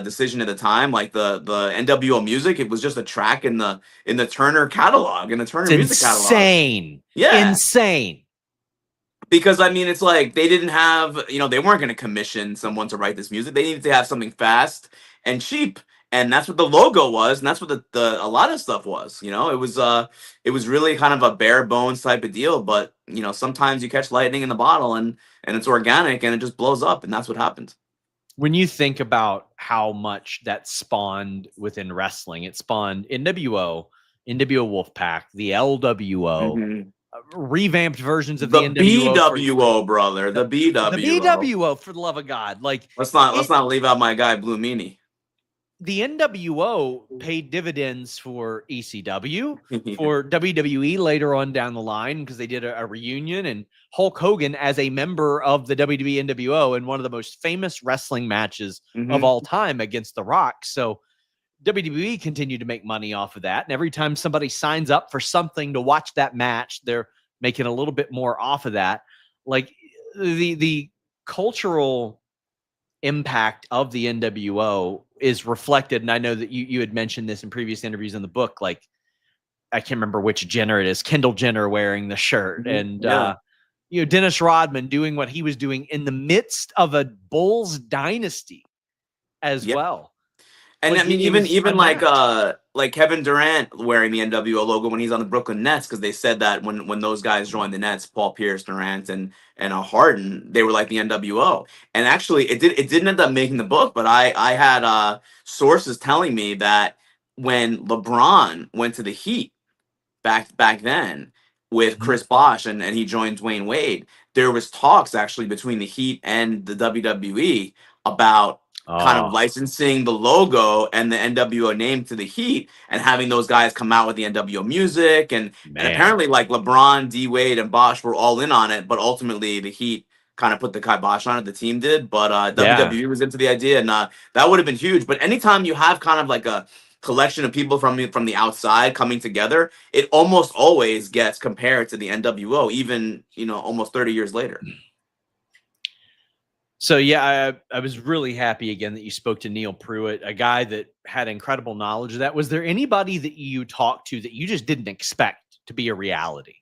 decision at the time. Like the NWO music, it was just a track in the Turner catalog, in the Turner music catalog. Insane. Yeah. Insane. Because it's like they didn't have, they weren't going to commission someone to write this music. They needed to have something fast and cheap. And that's what the logo was, and that's what a lot of stuff was. It was really kind of a bare bones type of deal. But sometimes you catch lightning in the bottle, and it's organic, and it just blows up, and that's what happens. When you think about how much that spawned within wrestling, it spawned NWO Wolfpack, the LWO, revamped versions of the NWO, BWO, brother, the BWO, the BWO, for the love of God. Like, let's not leave out my guy Blue Meanie. The NWO paid dividends for ECW, for WWE later on down the line, because they did a reunion, and Hulk Hogan as a member of the WWE NWO in one of the most famous wrestling matches of all time against The Rock. So WWE continued to make money off of that. And every time somebody signs up for something to watch that match, they're making a little bit more off of that. Like the cultural impact of the NWO is reflected, and I know that you had mentioned this in previous interviews in the book. Like, I can't remember which Jenner it is, Kendall Jenner wearing the shirt, and Dennis Rodman doing what he was doing in the midst of a Bulls dynasty as well. And like, even like Kevin Durant wearing the NWO logo when he's on the Brooklyn Nets, because they said that when those guys joined the Nets, Paul Pierce, Durant, and Harden, they were like the NWO. And actually, it didn't end up making the book, but I had sources telling me that when LeBron went to the Heat back then with Chris Bosh and he joined Dwayne Wade, there was talks actually between the Heat and the WWE about kind of licensing the logo and the NWO name to the Heat, and having those guys come out with the NWO music. And apparently, like, LeBron, D Wade, and Bosh were all in on it, but ultimately the Heat kind of put the kibosh on it. The team did, but WWE was into the idea, and that would have been huge. But anytime you have kind of like a collection of people from the outside coming together, it almost always gets compared to the NWO, even almost 30 years later. So, yeah, I was really happy again that you spoke to Neil Pruitt, a guy that had incredible knowledge of that. Was there anybody that you talked to that you just didn't expect to be a reality?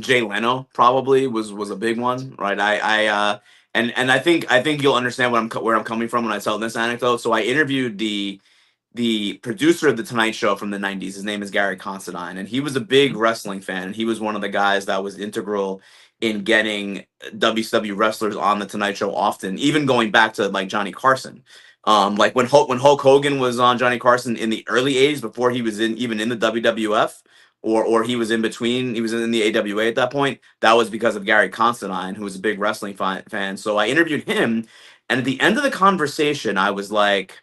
Jay Leno probably was a big one, right? And I think you'll understand where I'm coming from when I tell this anecdote. So I interviewed the producer of the Tonight Show from the 90s. His name is Gary Considine, and he was a big wrestling fan, and he was one of the guys that was integral in getting WCW wrestlers on the Tonight Show often, even going back to like Johnny Carson. Like when Hulk Hogan was on Johnny Carson in the early 80s, before he was even in the WWF, or he was in between, he was in the AWA at that point, that was because of Gary Considine, who was a big wrestling fan. So I interviewed him, and at the end of the conversation, I was like,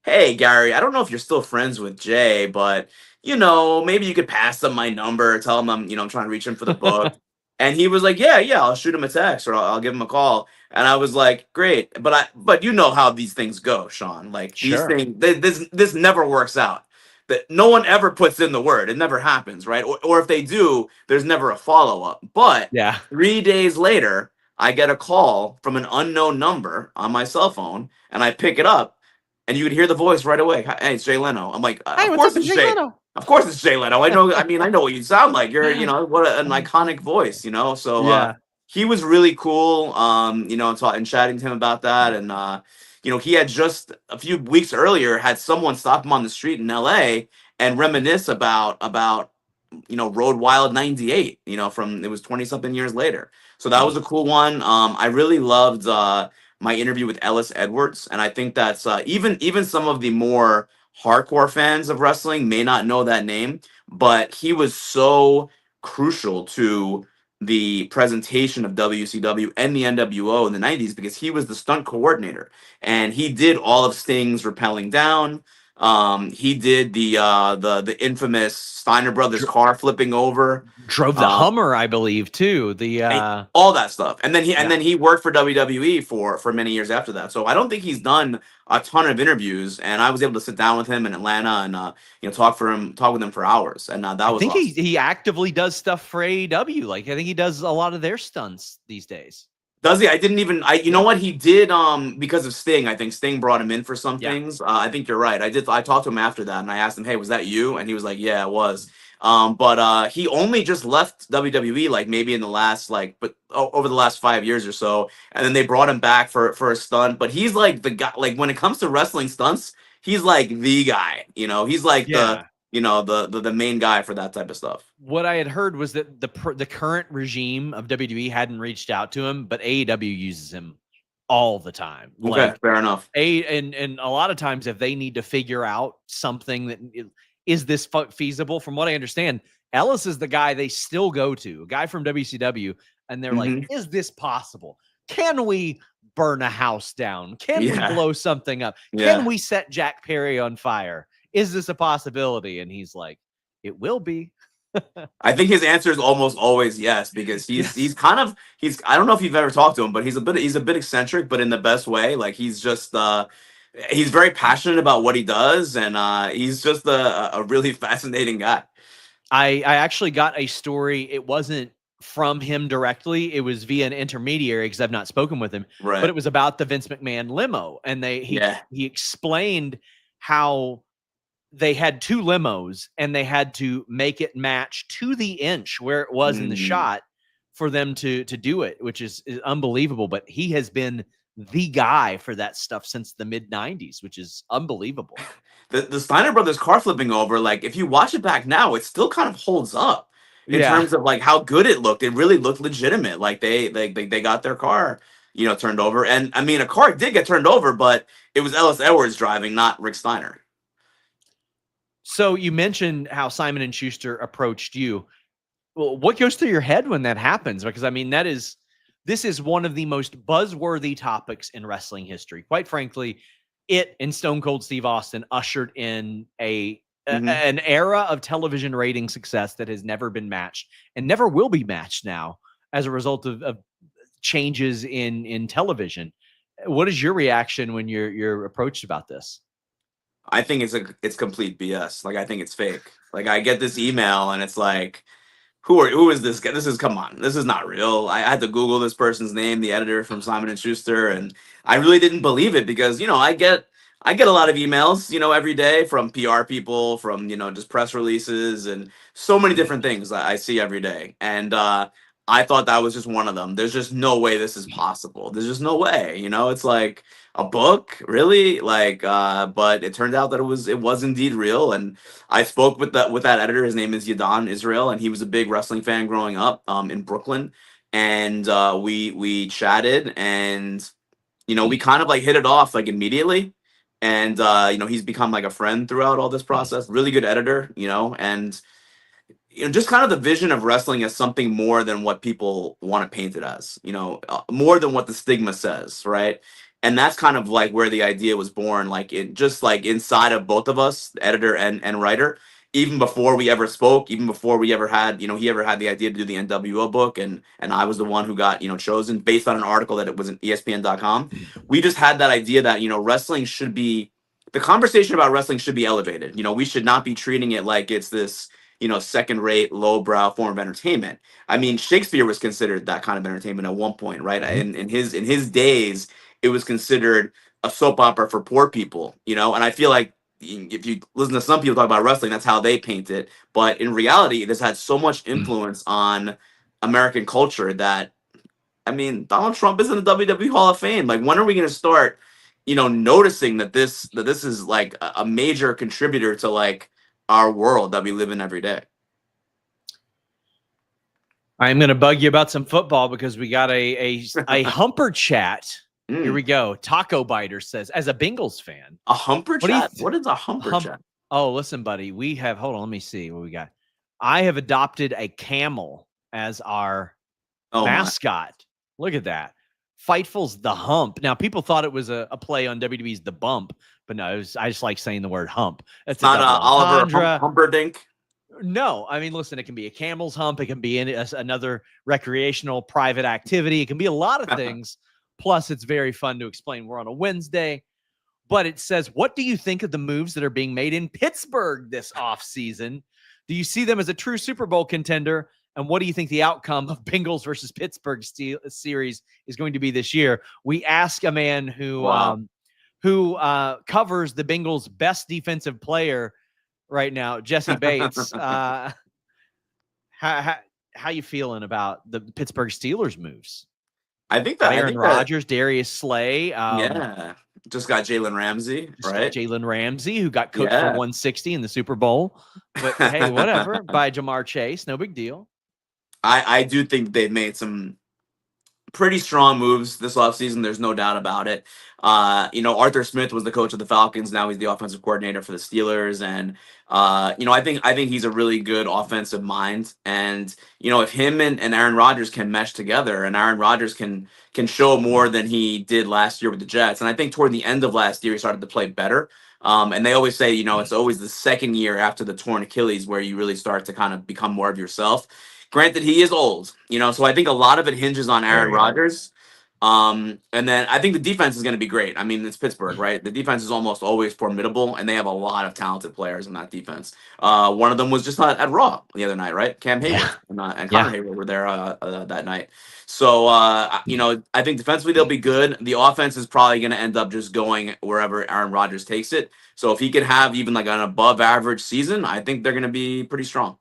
hey, Gary, I don't know if you're still friends with Jay, but, maybe you could pass him my number, tell him I'm trying to reach him for the book. And he was like, yeah, I'll shoot him a text or I'll give him a call. And I was like, great. But you know how these things go, Sean. Like these Sure. things, this never works out. That no one ever puts in the word. It never happens, right? Or if they do, there's never a follow up. But Yeah. 3 days later, I get a call from an unknown number on my cell phone, and I pick it up, and you could hear the voice right away. Hey, it's Jay Leno. I'm like, Hey, of what's course up, it's Jay Jay. Leno? Of course it's Jay Leno. I know. I mean, I know what you sound like. You're, what an iconic voice. So Yeah. he was really cool. And chatting to him about that, and he had just a few weeks earlier had someone stop him on the street in L.A. and reminisce about Road Wild '98. From it was 20 something years later. So that was a cool one. I really loved my interview with Ellis Edwards, and I think that's even some of the more hardcore fans of wrestling may not know that name, but he was so crucial to the presentation of WCW and the NWO in the 90s because he was the stunt coordinator and he did all of Sting's rappelling down. He did the infamous Steiner Brothers car flipping over. Drove the Hummer, I believe, too. All that stuff, and then Yeah. he worked for WWE for many years after that. So I don't think he's done a ton of interviews, and I was able to sit down with him in Atlanta and talk with him for hours, and that I was think awesome. he actively does stuff for AEW. Like I think he does a lot of their stunts these days. Does he? I didn't even. You know what he did? Because of Sting, I think Sting brought him in for some Yeah. things. I think you're right. I talked to him after that, and I asked him, "Hey, was that you?" And he was like, "Yeah, it was." But he only just left WWE like maybe in the last over the last 5 years or so, and then they brought him back for a stunt. But he's like the guy. Like when it comes to wrestling stunts, he's like the guy. He's like Yeah. the main guy for that type of stuff. What I had heard was that the current regime of WWE hadn't reached out to him, but AEW uses him all the time. Okay, fair enough. And a lot of times, if they need to figure out something that is this feasible, from what I understand, Ellis is the guy they still go to, a guy from WCW, and they're like, "Is this possible? Can we burn a house down? Can we blow something up? Can we set Jack Perry on fire? Is this a possibility?" And he's like, "It will be." I think his answer is almost always yes, because he's I don't know if you've ever talked to him, but he's a bit eccentric, but in the best way. Like he's just he's very passionate about what he does, and he's just a really fascinating guy. I actually got a story. It wasn't from him directly. It was via an intermediary because I've not spoken with him. Right. But it was about the Vince McMahon limo, and he explained how they had two limos and they had to make it match to the inch where it was in the shot for them to do it, which is unbelievable. But he has been the guy for that stuff since the mid 90s, which is unbelievable. The Steiner Brothers car flipping over, like if you watch it back now, it still kind of holds up in terms of like how good it looked. It really looked legitimate. Like they got their car, turned over. And I mean, a car did get turned over, but it was Ellis Edwards driving, not Rick Steiner. So you mentioned how Simon and Schuster approached you. Well, what goes through your head when that happens? Because I mean, this is one of the most buzzworthy topics in wrestling history. Quite frankly, it and Stone Cold Steve Austin ushered in an era of television rating success that has never been matched and never will be matched now as a result of changes in television. What is your reaction when you're approached about this? I think it's complete BS. Like I think it's fake. Like I get this email and it's like, who is this guy? Come on, this is not real. I had to Google this person's name, the editor from Simon and Schuster, and I really didn't believe it because I get a lot of emails, every day from PR people, from just press releases and so many different things I see every day. And I thought that was just one of them. There's just no way this is possible. There's just no way. It's like a book, really? Like, but it turned out that it was indeed real. And I spoke with that editor. His name is Yadon Israel, and he was a big wrestling fan growing up in Brooklyn. And we chatted, and we kind of like hit it off like immediately. And he's become like a friend throughout all this process. Really good editor, and just kind of the vision of wrestling as something more than what people want to paint it as, more than what the stigma says, right? And that's kind of like where the idea was born, like inside of both of us, editor and writer. even before we ever spoke, even before we ever had, he ever had the idea to do the NWO book, and I was the one who got, chosen based on an article that it was in ESPN.com. We just had that idea that, wrestling should be, the conversation about wrestling should be elevated. We should not be treating it like it's this, second-rate, lowbrow form of entertainment. I mean, Shakespeare was considered that kind of entertainment at one point, right? In his days, it was considered a soap opera for poor people, and I feel like if you listen to some people talk about wrestling, that's how they paint it. But in reality, it has had so much influence on American culture that, I mean, Donald Trump is in the WWE Hall of Fame. Like, when are we going to start, noticing that this is like a major contributor to like our world that we live in every day? I'm going to bug you about some football because we got a humper chat. Here we go. Taco Biter says, as a Bengals fan, a humper chat? What is a humper chat? Oh, listen, buddy. We have, hold on, let me see what we got. I have adopted a camel as our mascot. Look at that. Fightful's the Hump. Now, people thought it was a play on WWE's The Bump, but no, I just like saying the word hump. It's not Oliver Humperdink. No, I mean, listen, it can be a camel's hump. It can be another recreational private activity. It can be a lot of things. Plus, it's very fun to explain. We're on a Wednesday. But it says, what do you think of the moves that are being made in Pittsburgh this offseason? Do you see them as a true Super Bowl contender? And what do you think the outcome of Bengals versus Pittsburgh series is going to be this year? We ask a man who covers the Bengals' best defensive player right now, Jesse Bates. How you feeling about the Pittsburgh Steelers moves? I think that Aaron Rodgers, Darius Slay. Just got Jalen Ramsey, right? Jalen Ramsey, who got cooked for 160 in the Super Bowl. But hey, whatever. By Jamar Chase, no big deal. I do think they've made some pretty strong moves this offseason. There's no doubt about it. Arthur Smith was the coach of the Falcons. Now he's the offensive coordinator for the Steelers. And, I think he's a really good offensive mind. And, if him and Aaron Rodgers can mesh together, and Aaron Rodgers can show more than he did last year with the Jets. And I think toward the end of last year, he started to play better. And they always say, it's always the second year after the torn Achilles where you really start to kind of become more of yourself. Granted, he is old, so I think a lot of it hinges on Aaron Rodgers. And then I think the defense is going to be great. I mean, it's Pittsburgh, right? The defense is almost always formidable, and they have a lot of talented players in that defense. One of them was just at Raw the other night, right? Cam Hayward and Connor Hayward were there that night. So, I think defensively they'll be good. The offense is probably going to end up just going wherever Aaron Rodgers takes it. So if he could have even like an above average season, I think they're going to be pretty strong.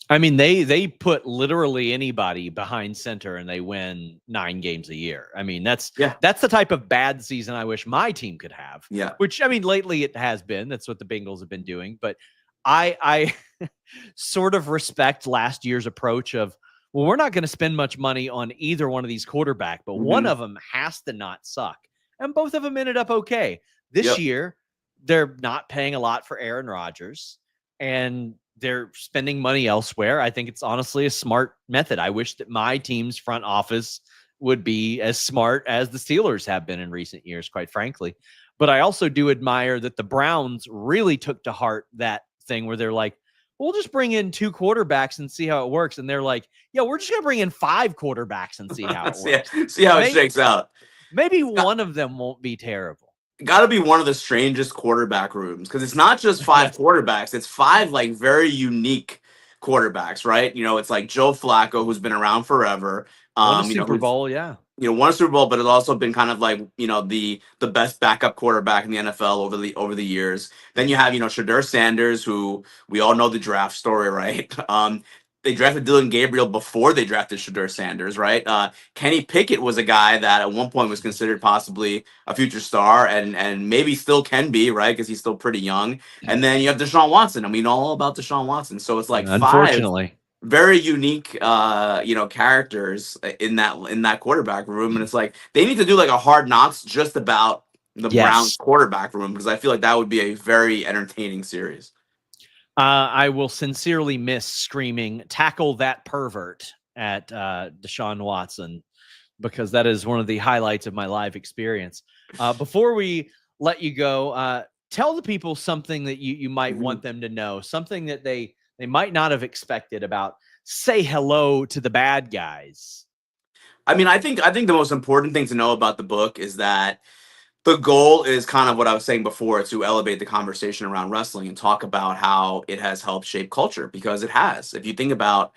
I mean, they put literally anybody behind center and they win 9 games a year. I mean, that's the type of bad season I wish my team could have. Yeah. Which, I mean, lately it has been. That's what the Bengals have been doing. But I sort of respect last year's approach of, well, we're not going to spend much money on either one of these quarterbacks, but one of them has to not suck. And both of them ended up okay. This year, they're not paying a lot for Aaron Rodgers, and they're spending money elsewhere. I think it's honestly a smart method. I wish that my team's front office would be as smart as the Steelers have been in recent years, quite frankly. But I also do admire that the Browns really took to heart that thing where they're like, we'll just bring in 2 quarterbacks and see how it works. And they're like, yeah, we're just going to bring in 5 quarterbacks and see how it works. see how it shakes out. Maybe one of them won't be terrible. Got to be one of the strangest quarterback rooms, because it's not just 5 quarterbacks. It's 5 like very unique quarterbacks, right? It's like Joe Flacco, who's been around forever. Won a Super Bowl, won a Super Bowl, but it's also been kind of like, the best backup quarterback in the NFL over the years. Then you have, Shedeur Sanders, who we all know the draft story, right? They drafted Dylan Gabriel before they drafted Shedeur Sanders, right? Kenny Pickett was a guy that at one point was considered possibly a future star, and maybe still can be, right? Because he's still pretty young. And then you have Deshaun Watson, and we know all about Deshaun Watson. So it's like unfortunately 5 very unique, characters in that quarterback room, and it's like they need to do like a Hard Knocks just about the Browns quarterback room, because I feel like that would be a very entertaining series. I will sincerely miss screaming, tackle that pervert at Deshaun Watson, because that is one of the highlights of my live experience. Before we let you go, tell the people something that you might want them to know, something that they might not have expected about. Say hello to the bad guys. I mean, I think the most important thing to know about the book is that the goal is kind of what I was saying before, to elevate the conversation around wrestling and talk about how it has helped shape culture, because it has. If you think about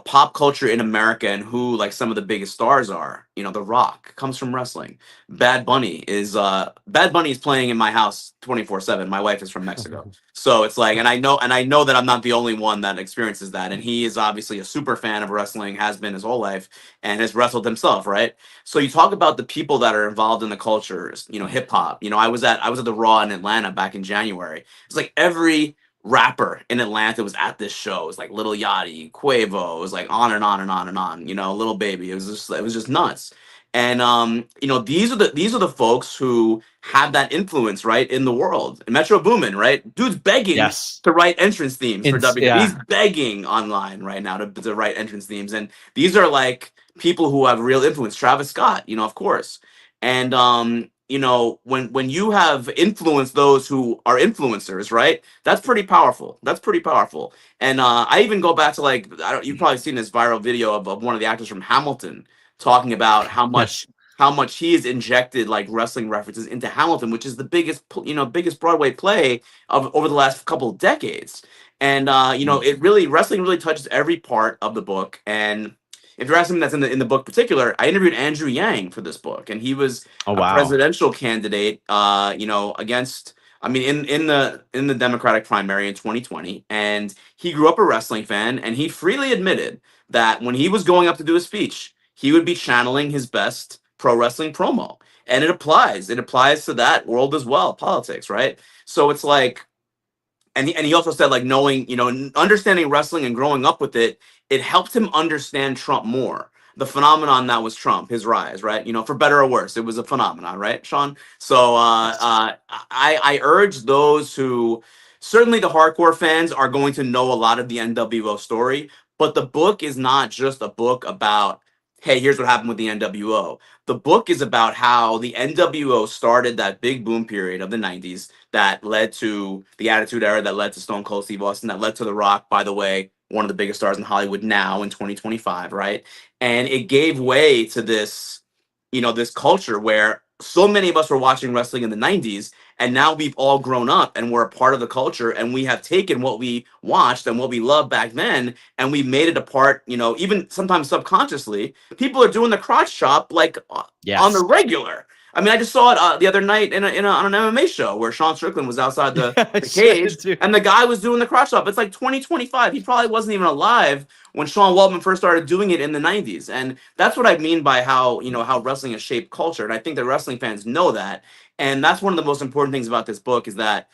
pop culture in America and who like some of the biggest stars are, The Rock comes from wrestling. Bad Bunny is playing in my house 24/7. My wife is from Mexico. So it's like, and I know that I'm not the only one that experiences that. And he is obviously a super fan of wrestling, has been his whole life, and has wrestled himself, right? So you talk about the people that are involved in the cultures, hip hop. I was at the Raw in Atlanta back in January. It's like every rapper in Atlanta was at this show. It was like Lil Yachty, Quavo. It was like on and on and on and on. Lil Baby. It was just nuts. And these are the folks who have that influence, right, in the world. And Metro Boomin, right? Dude's begging to write entrance themes for WWE. Yeah. He's begging online right now to write entrance themes. And these are like people who have real influence. Travis Scott, of course. And when you have influenced those who are influencers, right? That's pretty powerful. And I even go back to you've probably seen this viral video of one of the actors from Hamilton talking about how much he has injected like wrestling references into Hamilton, which is the biggest Broadway play of over the last couple of decades. And wrestling really touches every part of the book. And if you're asking me, that's in the book particular, I interviewed Andrew Yang for this book, and he was a presidential candidate, against, in the Democratic primary in 2020, and he grew up a wrestling fan, and he freely admitted that when he was going up to do a speech, he would be channeling his best pro wrestling promo, and it applies to that world as well, politics, right? So it's like, and he also said, like, knowing, understanding wrestling and growing up with it, it helped him understand Trump more. The phenomenon that was Trump, his rise, right? For better or worse, it was a phenomenon, right, Sean? So I urge those who, certainly the hardcore fans are going to know a lot of the NWO story, but the book is not just a book about, hey, here's what happened with the NWO. The book is about how the NWO started that big boom period of the 90s that led to the Attitude Era, that led to Stone Cold Steve Austin, that led to The Rock, by the way, one of the biggest stars in Hollywood now in 2025, right? And it gave way to this, this culture where so many of us were watching wrestling in the 90s, and now we've all grown up and we're a part of the culture, and we have taken what we watched and what we loved back then, and we made it a part, even sometimes subconsciously. People are doing the crotch chop like on the regular. I just saw it the other night on an MMA show where Sean Strickland was outside the cage, and the guy was doing the crotch chop. It's like 2025. He probably wasn't even alive when Sean Waltman first started doing it in the 90s. And that's what I mean by how wrestling has shaped culture. And I think that wrestling fans know that. And that's one of the most important things about this book, is that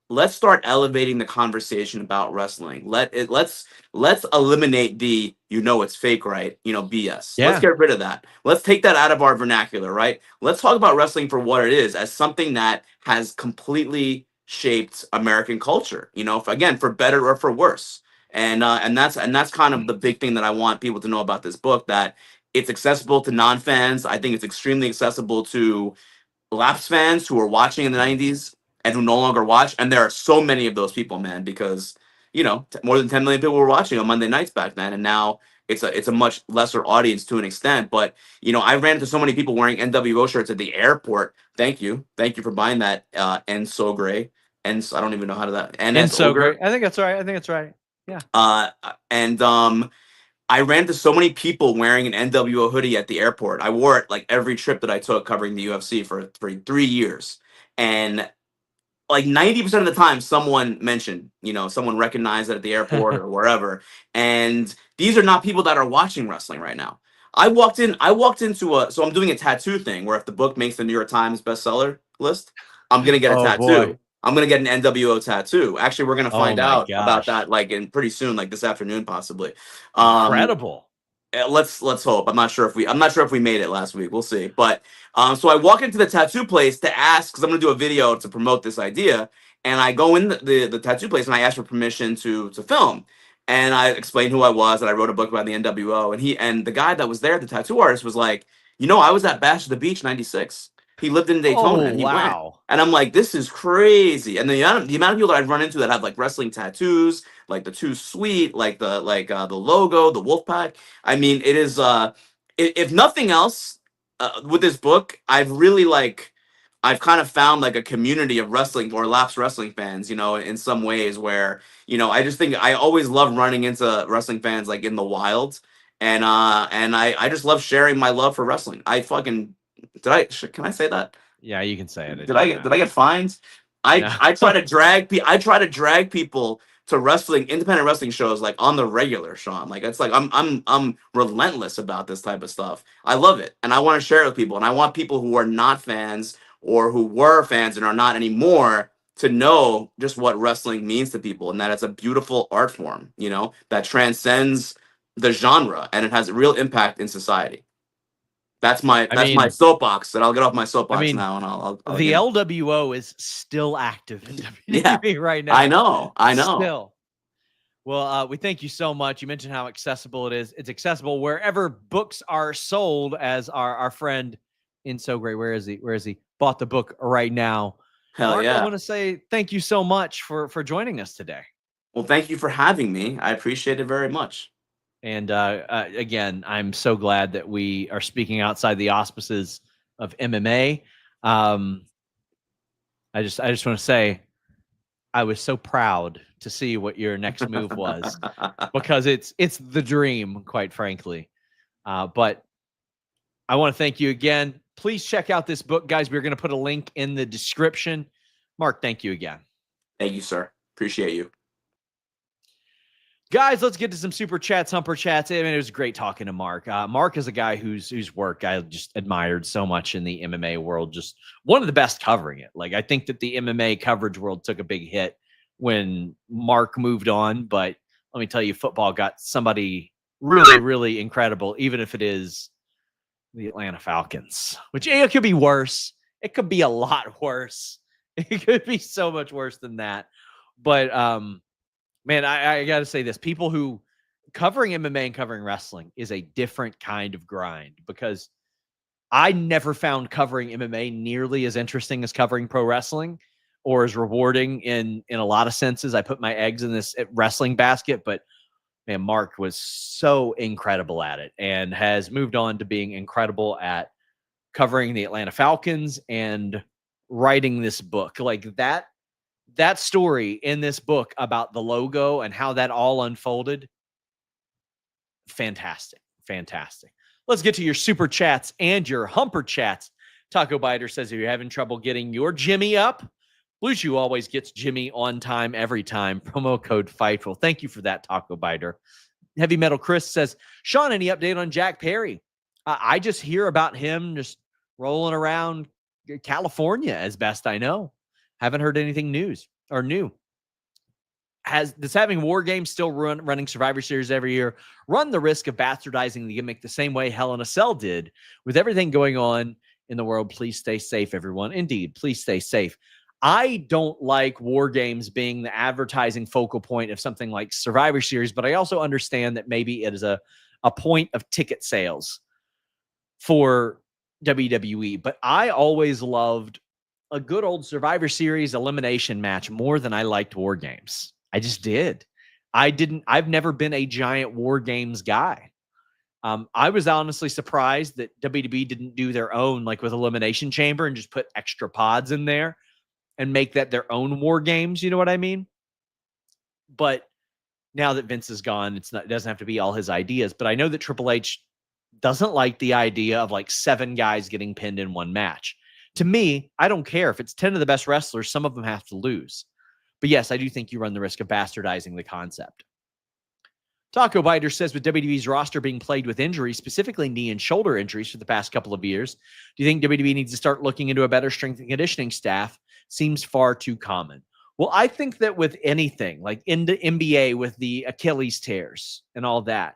let's start elevating the conversation about wrestling. Let's eliminate the it's fake, right? BS. Yeah. Let's get rid of that. Let's take that out of our vernacular, right? Let's talk about wrestling for what it is, as something that has completely shaped American culture, again, for better or for worse. And that's kind of the big thing that I want people to know about this book, that it's accessible to non-fans. I think it's extremely accessible to lapsed fans who were watching in the 90s and who no longer watch. And there are so many of those people, man, because more than 10 million people were watching on Monday nights back then, and now it's a much lesser audience to an extent. But I ran into so many people wearing NWO shirts at the airport. Thank you for buying that. And so gray, and I don't even know how to that. And so great. I think that's right. Yeah. I ran into so many people wearing an NWO hoodie at the airport. I wore it like every trip that I took covering the UFC for 3 years. And like 90% of the time, someone mentioned, someone recognized it at the airport or wherever. And these are not people that are watching wrestling right now. I walked into so I'm doing a tattoo thing where if the book makes the New York Times bestseller list, I'm going to get a tattoo. Boy. I'm going to get an NWO tattoo. Actually, we're going to find out about that in pretty soon, like this afternoon, possibly. Incredible. Let's hope. I'm not sure if we made it last week. We'll see. But so I walk into the tattoo place to ask, because I'm going to do a video to promote this idea. And I go in the tattoo place and I ask for permission to film. And I explained who I was, and I wrote a book about the NWO. And the guy that was there, the tattoo artist, was like, I was at Bash of the Beach '96. He lived in Daytona, and he went. And I'm like, this is crazy. And the amount of people that I've run into that have like wrestling tattoos, like the Too Sweet, like the logo, the Wolfpack. I mean, it is. If nothing else, with this book, I've kind of found like a community of wrestling or lapsed wrestling fans, in some ways where, I just think I always love running into wrestling fans like in the wild. And I just love sharing my love for wrestling. Can I say that? Yeah, you can say it. Did I get fined? No. I try to drag people to independent wrestling shows like on the regular, Sean. Like it's like I'm relentless about this type of stuff. I love it, and I want to share it with people, and I want people who are not fans or who were fans and are not anymore to know just what wrestling means to people, and that it's a beautiful art form, that transcends the genre and it has a real impact in society. That's my soapbox, and I'll get off my soapbox now, and I'll the LWO is still active in WWE right now. I know. Still. Well, we thank you so much. You mentioned how accessible it is. It's accessible wherever books are sold, as our friend in So Great. Where is he? Bought the book right now. Hell Mark, yeah. I want to say thank you so much for joining us today. Well, thank you for having me. I appreciate it very much. And again, I'm so glad that we are speaking outside the auspices of MMA. I just want to say I was so proud to see what your next move was, because it's the dream, quite frankly. But I want to thank you again. Please check out this book, guys. We're going to put a link in the description. Mark, thank you again. Thank you, sir. Appreciate you. Guys, let's get to some super chats, humper chats. I mean, it was great talking to Mark. Mark is a guy whose work I just admired so much in the MMA world. Just one of the best covering it. Like, I think that the MMA coverage world took a big hit when Mark moved on. But let me tell you, football got somebody really, really incredible, even if it is the Atlanta Falcons, which it could be worse. It could be a lot worse. It could be so much worse than that. But, man, I got to say this. People who covering MMA and covering wrestling is a different kind of grind, because I never found covering MMA nearly as interesting as covering pro wrestling, or as rewarding in a lot of senses. I put my eggs in this wrestling basket, but man, Mark was so incredible at it and has moved on to being incredible at covering the Atlanta Falcons and writing this book. Like that story in this book about the logo and how that all unfolded. Fantastic. Let's get to your super chats and your humper chats. Taco Biter says, if you're having trouble getting your Jimmy up, Blue Chew always gets Jimmy on time every time. Promo code FIGHTFUL. Thank you for that, Taco Biter. Heavy Metal Chris says, Sean, any update on Jack Perry? I just hear about him just rolling around California as best I know. Haven't heard anything new. Does having War Games still running Survivor Series every year run the risk of bastardizing the gimmick the same way Hell in a Cell did? With everything going on in the world, please stay safe, everyone. Indeed, please stay safe. I don't like War Games being the advertising focal point of something like Survivor Series, but I also understand that maybe it is a point of ticket sales for WWE. But I always loved a good old Survivor Series elimination match more than I liked War Games. I just did. I've never been a giant War Games guy. I was honestly surprised that WWE didn't do their own, like with Elimination Chamber, and just put extra pods in there and make that their own War Games. You know what I mean? But now that Vince is gone, it doesn't have to be all his ideas. But I know that Triple H doesn't like the idea of like 7 guys getting pinned in one match. To me, I don't care if it's 10 of the best wrestlers, some of them have to lose. But yes, I do think you run the risk of bastardizing the concept. Taco Biter says, with WWE's roster being plagued with injuries, specifically knee and shoulder injuries for the past couple of years, do you think WWE needs to start looking into a better strength and conditioning staff? Seems far too common. Well, I think that with anything, like in the NBA with the Achilles tears and all that,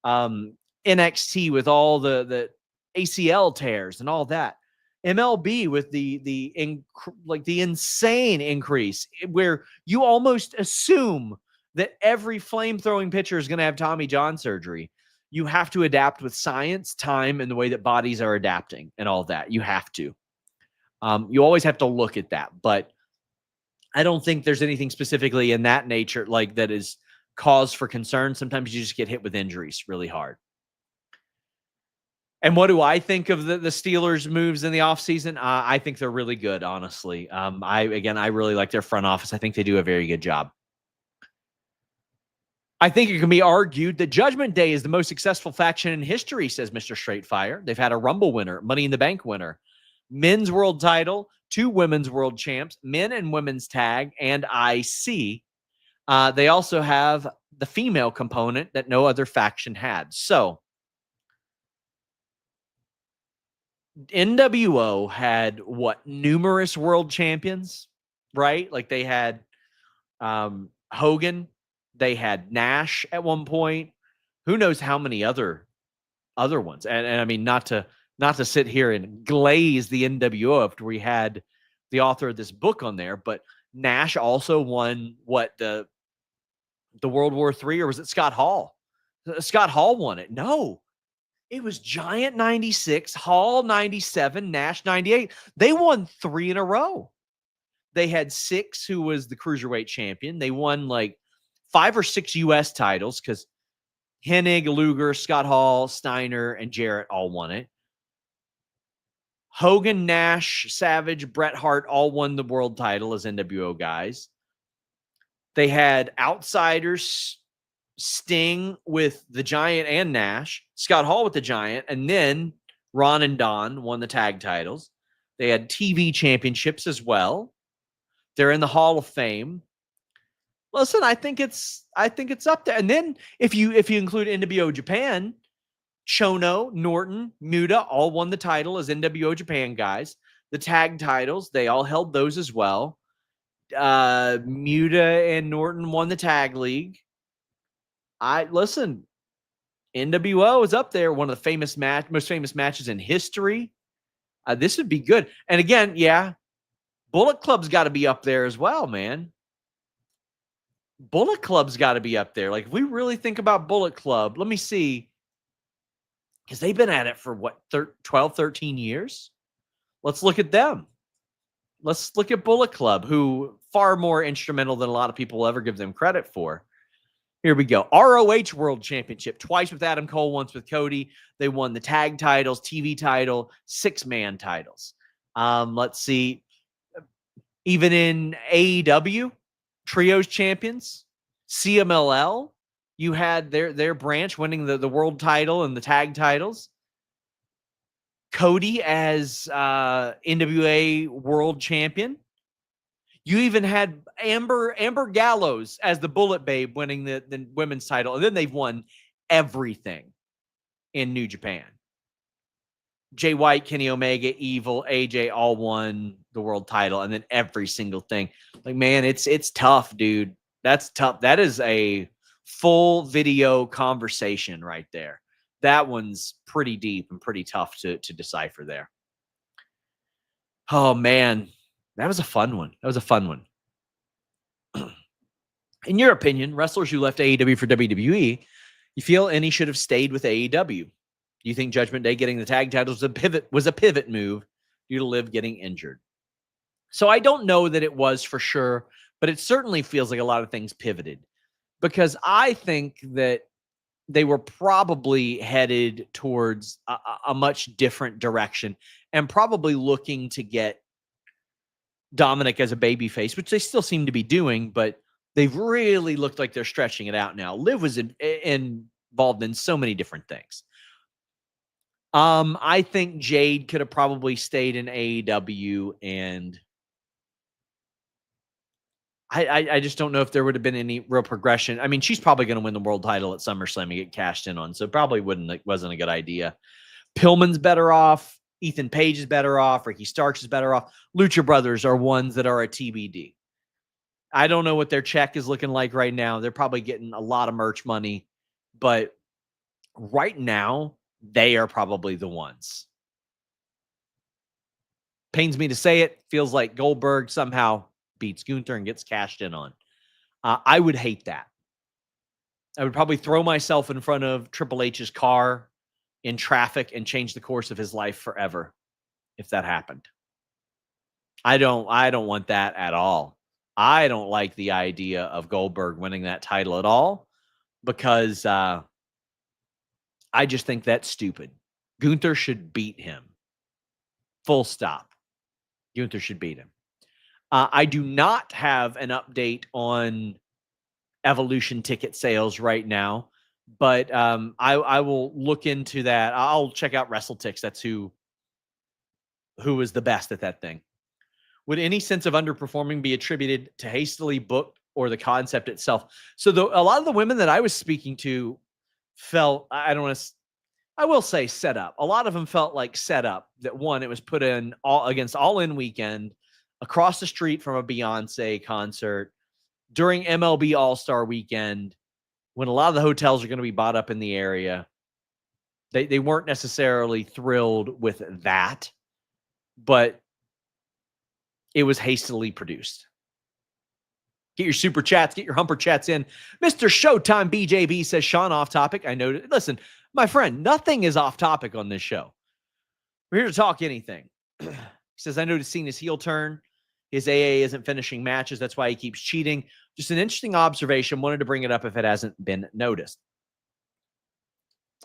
NXT with all the ACL tears and all that, MLB with the insane increase where you almost assume that every flame-throwing pitcher is going to have Tommy John surgery. You have to adapt with science, time, and the way that bodies are adapting and all that. You have to. You always have to look at that, but I don't think there's anything specifically in that nature like that is cause for concern. Sometimes you just get hit with injuries really hard. And what do I think of the Steelers' moves in the offseason? I think they're really good, honestly. I really like their front office. I think they do a very good job. I think it can be argued that Judgment Day is the most successful faction in history, says Mr. Straightfire. They've had a Rumble winner, Money in the Bank winner, men's world title, 2 women's world champs, men and women's tag, and IC. They also have the female component that no other faction had. So NWO had numerous world champions, right? Like they had Hogan, they had Nash at one point. Who knows how many other ones? And I mean, not to sit here and glaze the NWO after we had the author of this book on there, but Nash also won the World War III, or was it Scott Hall? Scott Hall won it. No, it was Giant 96, Hall 97, Nash 98. They won 3 in a row. They had Six, who was the cruiserweight champion. They won like 5 or 6 U.S. titles because Hennig, Luger, Scott Hall, Steiner, and Jarrett all won it. Hogan, Nash, Savage, Bret Hart all won the world title as NWO guys. They had outsiders, Sting with the Giant and Nash, Scott Hall with the Giant, and then Ron and Don won the tag titles. They had TV championships as well. They're in the Hall of Fame. Listen, I think it's up there. And then if you include NWO Japan, Chono, Norton, Muta all won the title as NWO Japan guys. The tag titles, they all held those as well. Muta and Norton won the tag league. NWO is up there, one of the most famous matches in history. This would be good. And again, yeah, Bullet Club's got to be up there as well, man. Bullet Club's got to be up there. Like, if we really think about Bullet Club, let me see. Because they've been at it for 12, 13 years. Let's look at them. Let's look at Bullet Club, who far more instrumental than a lot of people will ever give them credit for. Here we go. ROH World Championship, twice with Adam Cole, once with Cody. They won the tag titles, TV title, 6-man titles. Let's see. Even in AEW, Trios champions, CMLL, you had their branch winning the world title and the tag titles. Cody as NWA world champion. You even had Amber Gallows as the Bullet Babe winning the women's title. And then they've won everything in New Japan. Jay White, Kenny Omega, Evil, AJ all won the world title. And then every single thing. Like, man, it's tough, dude. That's tough. That is a full video conversation right there. That one's pretty deep and pretty tough to decipher there. Oh, man. That was a fun one. In your opinion, wrestlers who left AEW for WWE, you feel any should have stayed with AEW? Do you think Judgment Day getting the tag titles was a pivot move due to Liv getting injured? So I don't know that it was for sure, but it certainly feels like a lot of things pivoted, because I think that they were probably headed towards a much different direction and probably looking to get Dominic as a babyface, which they still seem to be doing, but they've really looked like they're stretching it out now. Liv was involved in so many different things. I think Jade could have probably stayed in AEW, and I just don't know if there would have been any real progression. I mean, she's probably going to win the world title at SummerSlam and get cashed in on, so probably wasn't a good idea. Pillman's better off. Ethan Page is better off. Ricky Starks is better off. Lucha Brothers are ones that are a TBD. I don't know what their check is looking like right now. They're probably getting a lot of merch money, but right now, they are probably the ones. Pains me to say it. Feels like Goldberg somehow beats Gunther and gets cashed in on. I would hate that. I would probably throw myself in front of Triple H's car in traffic and change the course of his life forever if that happened. I don't want that at all. I don't like the idea of Goldberg winning that title at all because I just think that's stupid. Gunther should beat him. Full stop. Gunther should beat him. I do not have an update on Evolution ticket sales right now, but I will look into that. I'll check out WrestleTix. That's who is the best at that thing. Would any sense of underperforming be attributed to hastily booked or the concept itself? So a lot of the women that I was speaking to felt, I will say set up. A lot of them felt like set up. That one, it was put in against All In Weekend across the street from a Beyonce concert during MLB All-Star Weekend when a lot of the hotels are going to be bought up in the area. They weren't necessarily thrilled with that, but it was hastily produced. Get your super chats, get your humper chats in. Mr. Showtime BJB says, Sean, off topic. I know. Listen, my friend, nothing is off topic on this show. We're here to talk anything. He says, I noticed seeing his heel turn. His AA isn't finishing matches. That's why he keeps cheating. Just an interesting observation. Wanted to bring it up if it hasn't been noticed.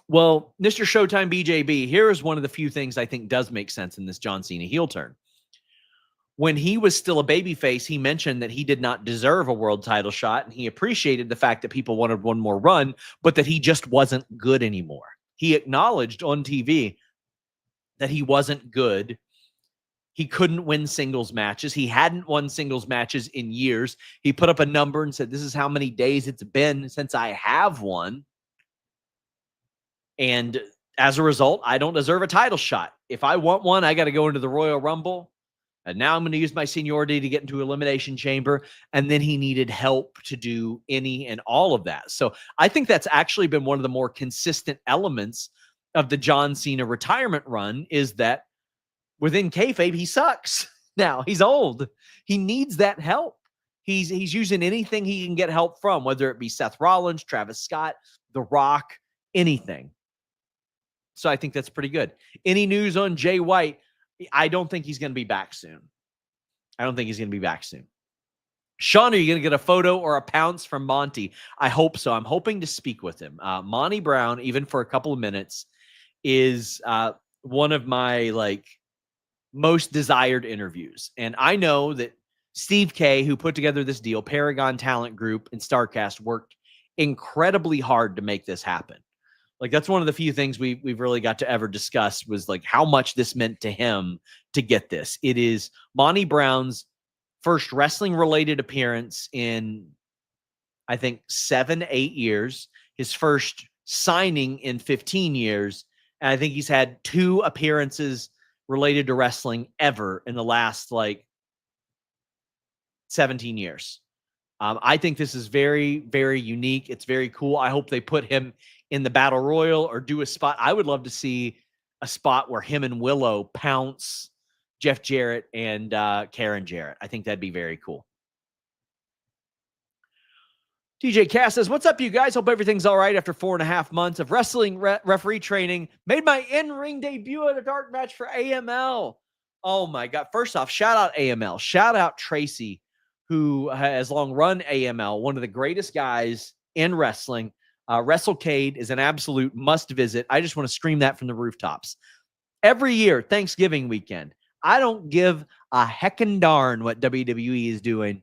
Well, Mr. Showtime BJB, here is one of the few things I think does make sense in this John Cena heel turn. When he was still a babyface, he mentioned that he did not deserve a world title shot, and he appreciated the fact that people wanted one more run, but that he just wasn't good anymore. He acknowledged on TV that he wasn't good. He couldn't win singles matches. He hadn't won singles matches in years. He put up a number and said, this is how many days it's been since I have won. And as a result, I don't deserve a title shot. If I want one, I got to go into the Royal Rumble. And now I'm going to use my seniority to get into Elimination Chamber. And then he needed help to do any and all of that. So I think that's actually been one of the more consistent elements of the John Cena retirement run is that within kayfabe, he sucks. Now he's old. He needs that help. He's using anything he can get help from, whether it be Seth Rollins, Travis Scott, The Rock, anything. So I think that's pretty good. Any news on Jay White? I don't think he's going to be back soon. Sean, are you going to get a photo or a pounce from Monty? I hope so. I'm hoping to speak with him. Monty Brown, even for a couple of minutes, is one of my most desired interviews. And I know that Steve K, who put together this deal, Paragon Talent Group and StarCast, worked incredibly hard to make this happen. That's one of the few things we've really got to ever discuss was how much this meant to him to get this. It is Monty Brown's first wrestling related appearance in, I think, 7-8 years, his first signing in 15 years. And I think he's had 2 appearances related to wrestling ever in the last 17 years. I think this is very, very unique. It's very cool. I hope they put him in the Battle Royal or do a spot. I would love to see a spot where him and Willow pounce Jeff Jarrett and Karen Jarrett. I think that'd be very cool. DJ Cass says, what's up, you guys? Hope everything's all right after 4.5 months of wrestling referee training. Made my in-ring debut at a dark match for AML. Oh, my God. First off, shout out AML. Shout out Tracy, who has long run AML, one of the greatest guys in wrestling. WrestleCade is an absolute must visit. I just want to scream that from the rooftops. Every year, Thanksgiving weekend, I don't give a heckin' darn what WWE is doing.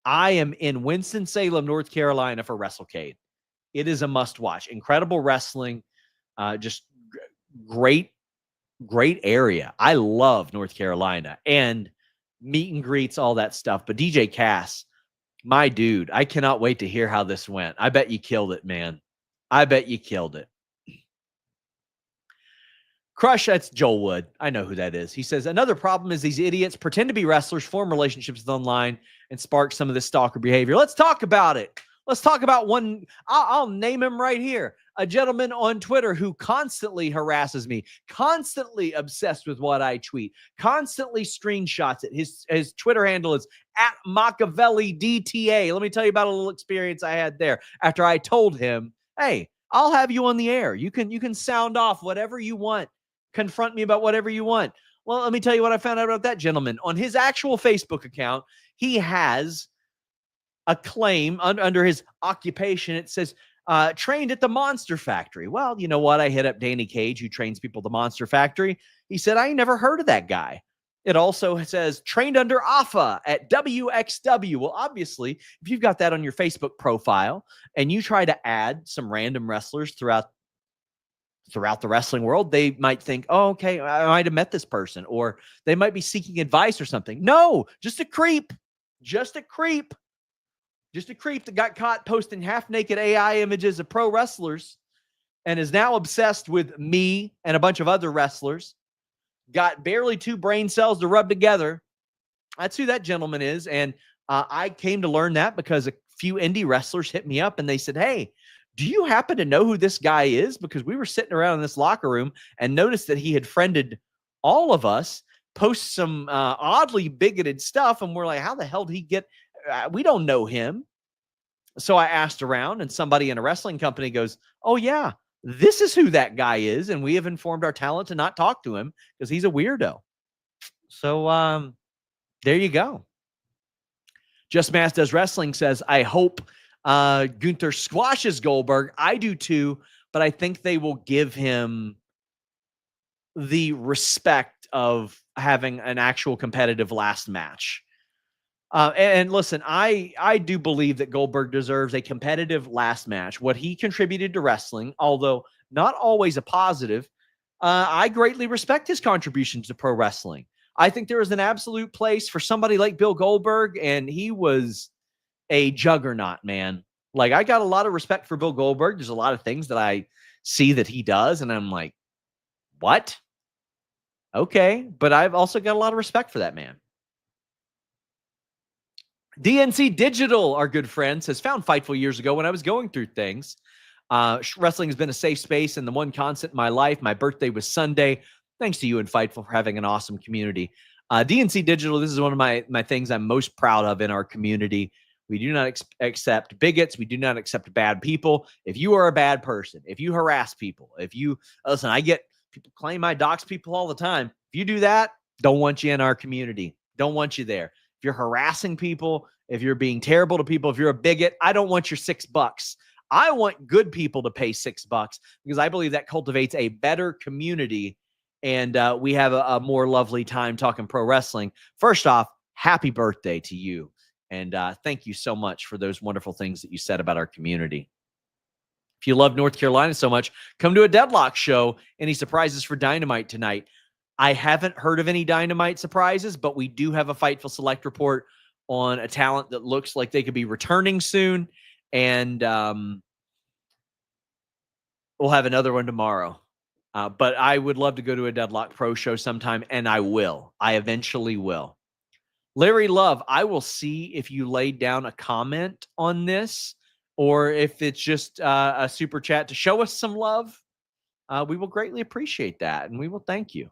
I am in Winston-Salem, North Carolina for WrestleCade. It is a must watch. Incredible wrestling. Just great area. I love North Carolina and meet and greets, all that stuff. But DJ Cass, my dude, I cannot wait to hear how this went. I bet you killed it, man. I bet you killed it. Crush, that's Joel Wood. I know who that is. He says, another problem is these idiots pretend to be wrestlers, form relationships with online, and spark some of this stalker behavior. Let's talk about it. Let's talk about one. I'll name him right here. A gentleman on Twitter who constantly harasses me, constantly obsessed with what I tweet, constantly screenshots it. His Twitter handle is @MachiavelliDTA. Let me tell you about a little experience I had there after I told him, hey, I'll have you on the air. You can sound off whatever you want. Confront me about whatever you want. Well, let me tell you what I found out about that gentleman. On his actual Facebook account, he has a claim under his occupation. It says, trained at the Monster Factory. Well, you know what? I hit up Danny Cage, who trains people at the Monster Factory. He said, I ain't never heard of that guy. It also says trained under AFA at WXW. Well, obviously, if you've got that on your Facebook profile and you try to add some random wrestlers throughout the wrestling world, they might think, oh, okay, I might have met this person, or they might be seeking advice or something. No, just a creep. Just a creep that got caught posting half-naked AI images of pro wrestlers and is now obsessed with me and a bunch of other wrestlers. Got barely 2 brain cells to rub together. That's who that gentleman is. And I came to learn that because a few indie wrestlers hit me up and they said, hey, do you happen to know who this guy is? Because we were sitting around in this locker room and noticed that he had friended all of us, post some oddly bigoted stuff. And we're like, how the hell did he get? We don't know him. So I asked around and somebody in a wrestling company goes, oh, yeah, this is who that guy is. And we have informed our talent to not talk to him because he's a weirdo. So there you go. Just Mass Does Wrestling says, I hope Gunther squashes Goldberg. I do too, but I think they will give him the respect of having an actual competitive last match. And listen, I do believe that Goldberg deserves a competitive last match. What he contributed to wrestling, although not always a positive, I greatly respect his contributions to pro wrestling. I think there is an absolute place for somebody like Bill Goldberg, and he was a juggernaut, man. Like, I got a lot of respect for Bill Goldberg. There's a lot of things that I see that he does, and I'm like, what? Okay, but I've also got a lot of respect for that man. DNC Digital, our good friend, says, found Fightful years ago when I was going through things. Wrestling has been a safe space and the one constant in my life. My birthday was Sunday. Thanks to you and Fightful for having an awesome community. DNC Digital, this is one of my things I'm most proud of in our community. We do not accept bigots. We do not accept bad people. If you are a bad person, if you harass people, listen, I get people claim I dox people all the time. If you do that, don't want you in our community. Don't want you there. If you're harassing people, if you're being terrible to people, if you're a bigot, I don't want your $6. I want good people to pay $6 because I believe that cultivates a better community and we have a more lovely time talking pro wrestling. First off, happy birthday to you. And thank you so much for those wonderful things that you said about our community. If you love North Carolina so much, come to a Deadlock show. Any surprises for Dynamite tonight? I haven't heard of any Dynamite surprises, but we do have a Fightful Select report on a talent that looks like they could be returning soon. And we'll have another one tomorrow. But I would love to go to a Deadlock Pro show sometime, and I will. I eventually will. Larry Love, I will see if you laid down a comment on this or if it's just a super chat to show us some love. We will greatly appreciate that, and we will thank you.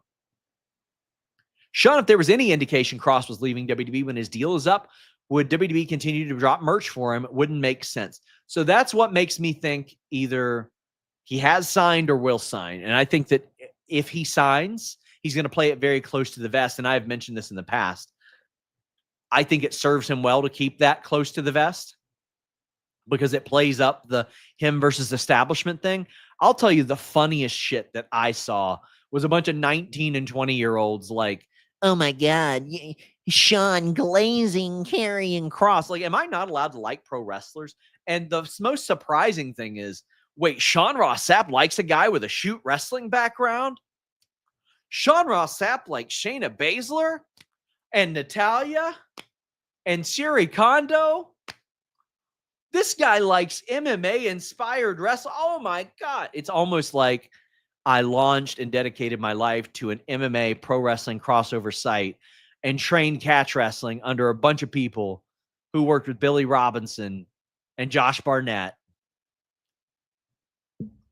Sean, if there was any indication Cross was leaving WWE when his deal is up, would WWE continue to drop merch for him? It wouldn't make sense. So that's what makes me think either he has signed or will sign. And I think that if he signs, he's going to play it very close to the vest. And I've mentioned this in the past. I think it serves him well to keep that close to the vest because it plays up the him versus establishment thing. I'll tell you the funniest shit that I saw was a bunch of 19 and 20-year-olds like, oh my God, Sean glazing, carrying Cross. Like, am I not allowed to like pro wrestlers? And the most surprising thing is, wait, Sean Ross Sapp likes a guy with a shoot wrestling background? Sean Ross Sapp likes Shayna Baszler and Natalya and Siri Kondo? This guy likes MMA-inspired wrestling. Oh my God. It's almost like I launched and dedicated my life to an MMA pro wrestling crossover site and trained catch wrestling under a bunch of people who worked with Billy Robinson and Josh Barnett.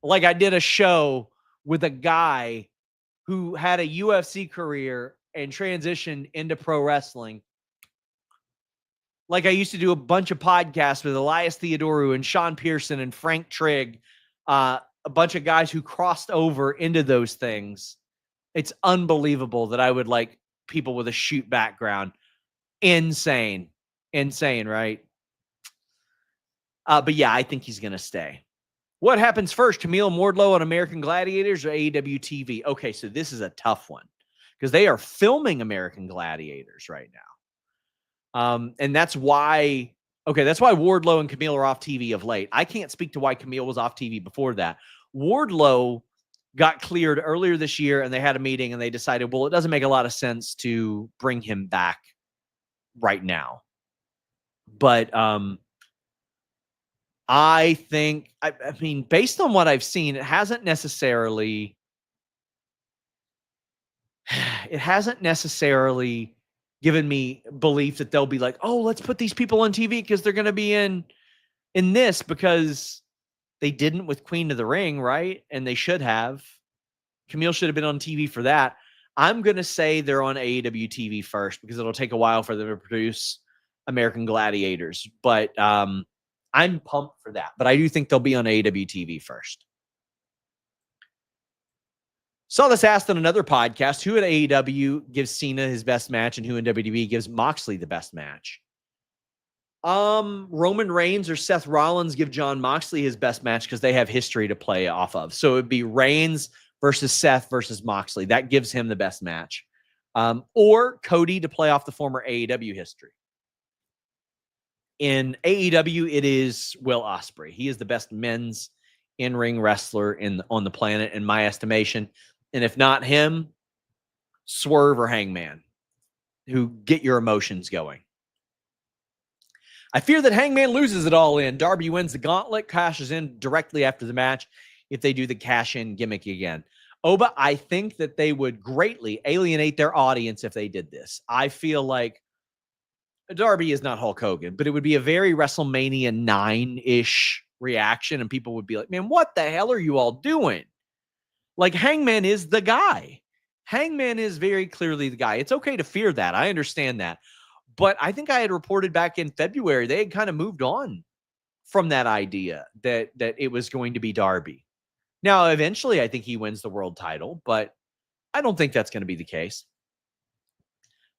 Like I did a show with a guy who had a UFC career and transitioned into pro wrestling. Like I used to do a bunch of podcasts with Elias Theodoru and Sean Pearson and Frank Trigg, a bunch of guys who crossed over into those things. It's unbelievable that I would like people with a shoot background. Insane, right? But yeah, I think he's going to stay. What happens first, Camille and Wardlow on American Gladiators or AEW TV? Okay, so this is a tough one because they are filming American Gladiators right now. And that's why Wardlow and Camille are off TV of late. I can't speak to why Camille was off TV before that. Wardlow got cleared earlier this year, and they had a meeting, and they decided, well, it doesn't make a lot of sense to bring him back right now. But I think, I mean, based on what I've seen, it hasn't necessarily given me belief that they'll be like, oh, let's put these people on TV because they're going to be in this, because they didn't with Queen of the Ring, right? And they should have. Camille should have been on TV for that. I'm going to say they're on AEW TV first because it'll take a while for them to produce American Gladiators. But I'm pumped for that. But I do think they'll be on AEW TV first. Saw this asked on another podcast. Who at AEW gives Cena his best match and who in WWE gives Moxley the best match? Roman Reigns or Seth Rollins give John Moxley his best match because they have history to play off of. So it'd be Reigns versus Seth versus Moxley. That gives him the best match. Or Cody to play off the former AEW history. In AEW, it is Will Ospreay. He is the best men's in-ring wrestler on the planet, in my estimation. And if not him, Swerve or Hangman, who get your emotions going. I fear that Hangman loses it all in. Darby wins the gauntlet, cashes in directly after the match if they do the cash-in gimmick again. Oba, I think that they would greatly alienate their audience if they did this. I feel like Darby is not Hulk Hogan, but it would be a very WrestleMania 9-ish reaction, and people would be like, man, what the hell are you all doing? Like, Hangman is the guy. Hangman is very clearly the guy. It's okay to fear that. I understand that. But I think I had reported back in February, they had kind of moved on from that idea that it was going to be Darby. Now, eventually, I think he wins the world title, but I don't think that's going to be the case.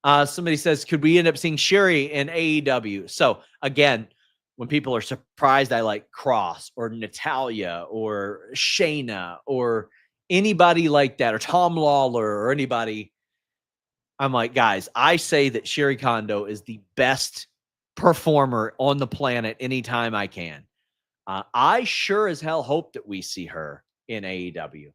Somebody says, could we end up seeing Sherry in AEW? So, again, when people are surprised, I like Cross or Natalya or Shayna or anybody like that, or Tom Lawler or anybody. I'm like, guys, I say that Sherry Kondo is the best performer on the planet anytime I can. I sure as hell hope that we see her in AEW.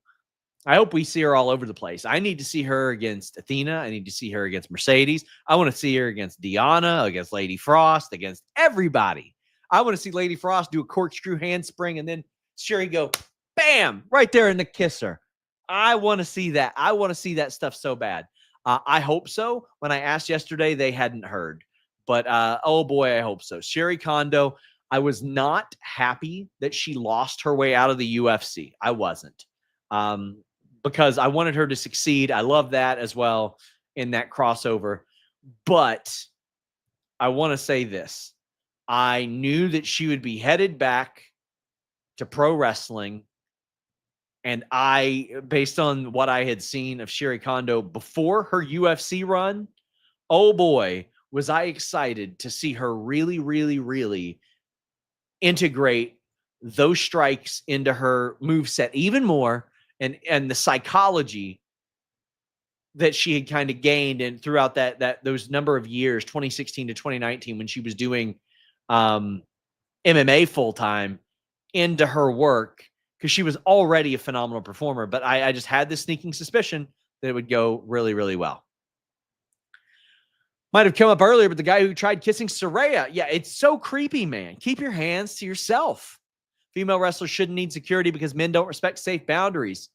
I hope we see her all over the place. I need to see her against Athena. I need to see her against Mercedes. I want to see her against Deanna, against Lady Frost, against everybody. I want to see Lady Frost do a corkscrew handspring and then Sherry go, bam, right there in the kisser. I want to see that. I want to see that stuff so bad. I hope so. When I asked yesterday, they hadn't heard. But, oh boy, I hope so. Sherry Kondo, I was not happy that she lost her way out of the UFC. I wasn't. Because I wanted her to succeed. I love that as well in that crossover. But I want to say this. I knew that she would be headed back to pro wrestling. And based on what I had seen of Sherry Kondo before her UFC run, oh boy, was I excited to see her really, really, really integrate those strikes into her moveset even more. And the psychology that she had kind of gained and throughout those number of years, 2016 to 2019, when she was doing MMA full time, into her work, because she was already a phenomenal performer. But I just had this sneaking suspicion that it would go really, really well. Might have come up earlier, but the guy who tried kissing Saraya, yeah, it's so creepy, man. Keep your hands to yourself. Female wrestlers shouldn't need security because men don't respect safe boundaries.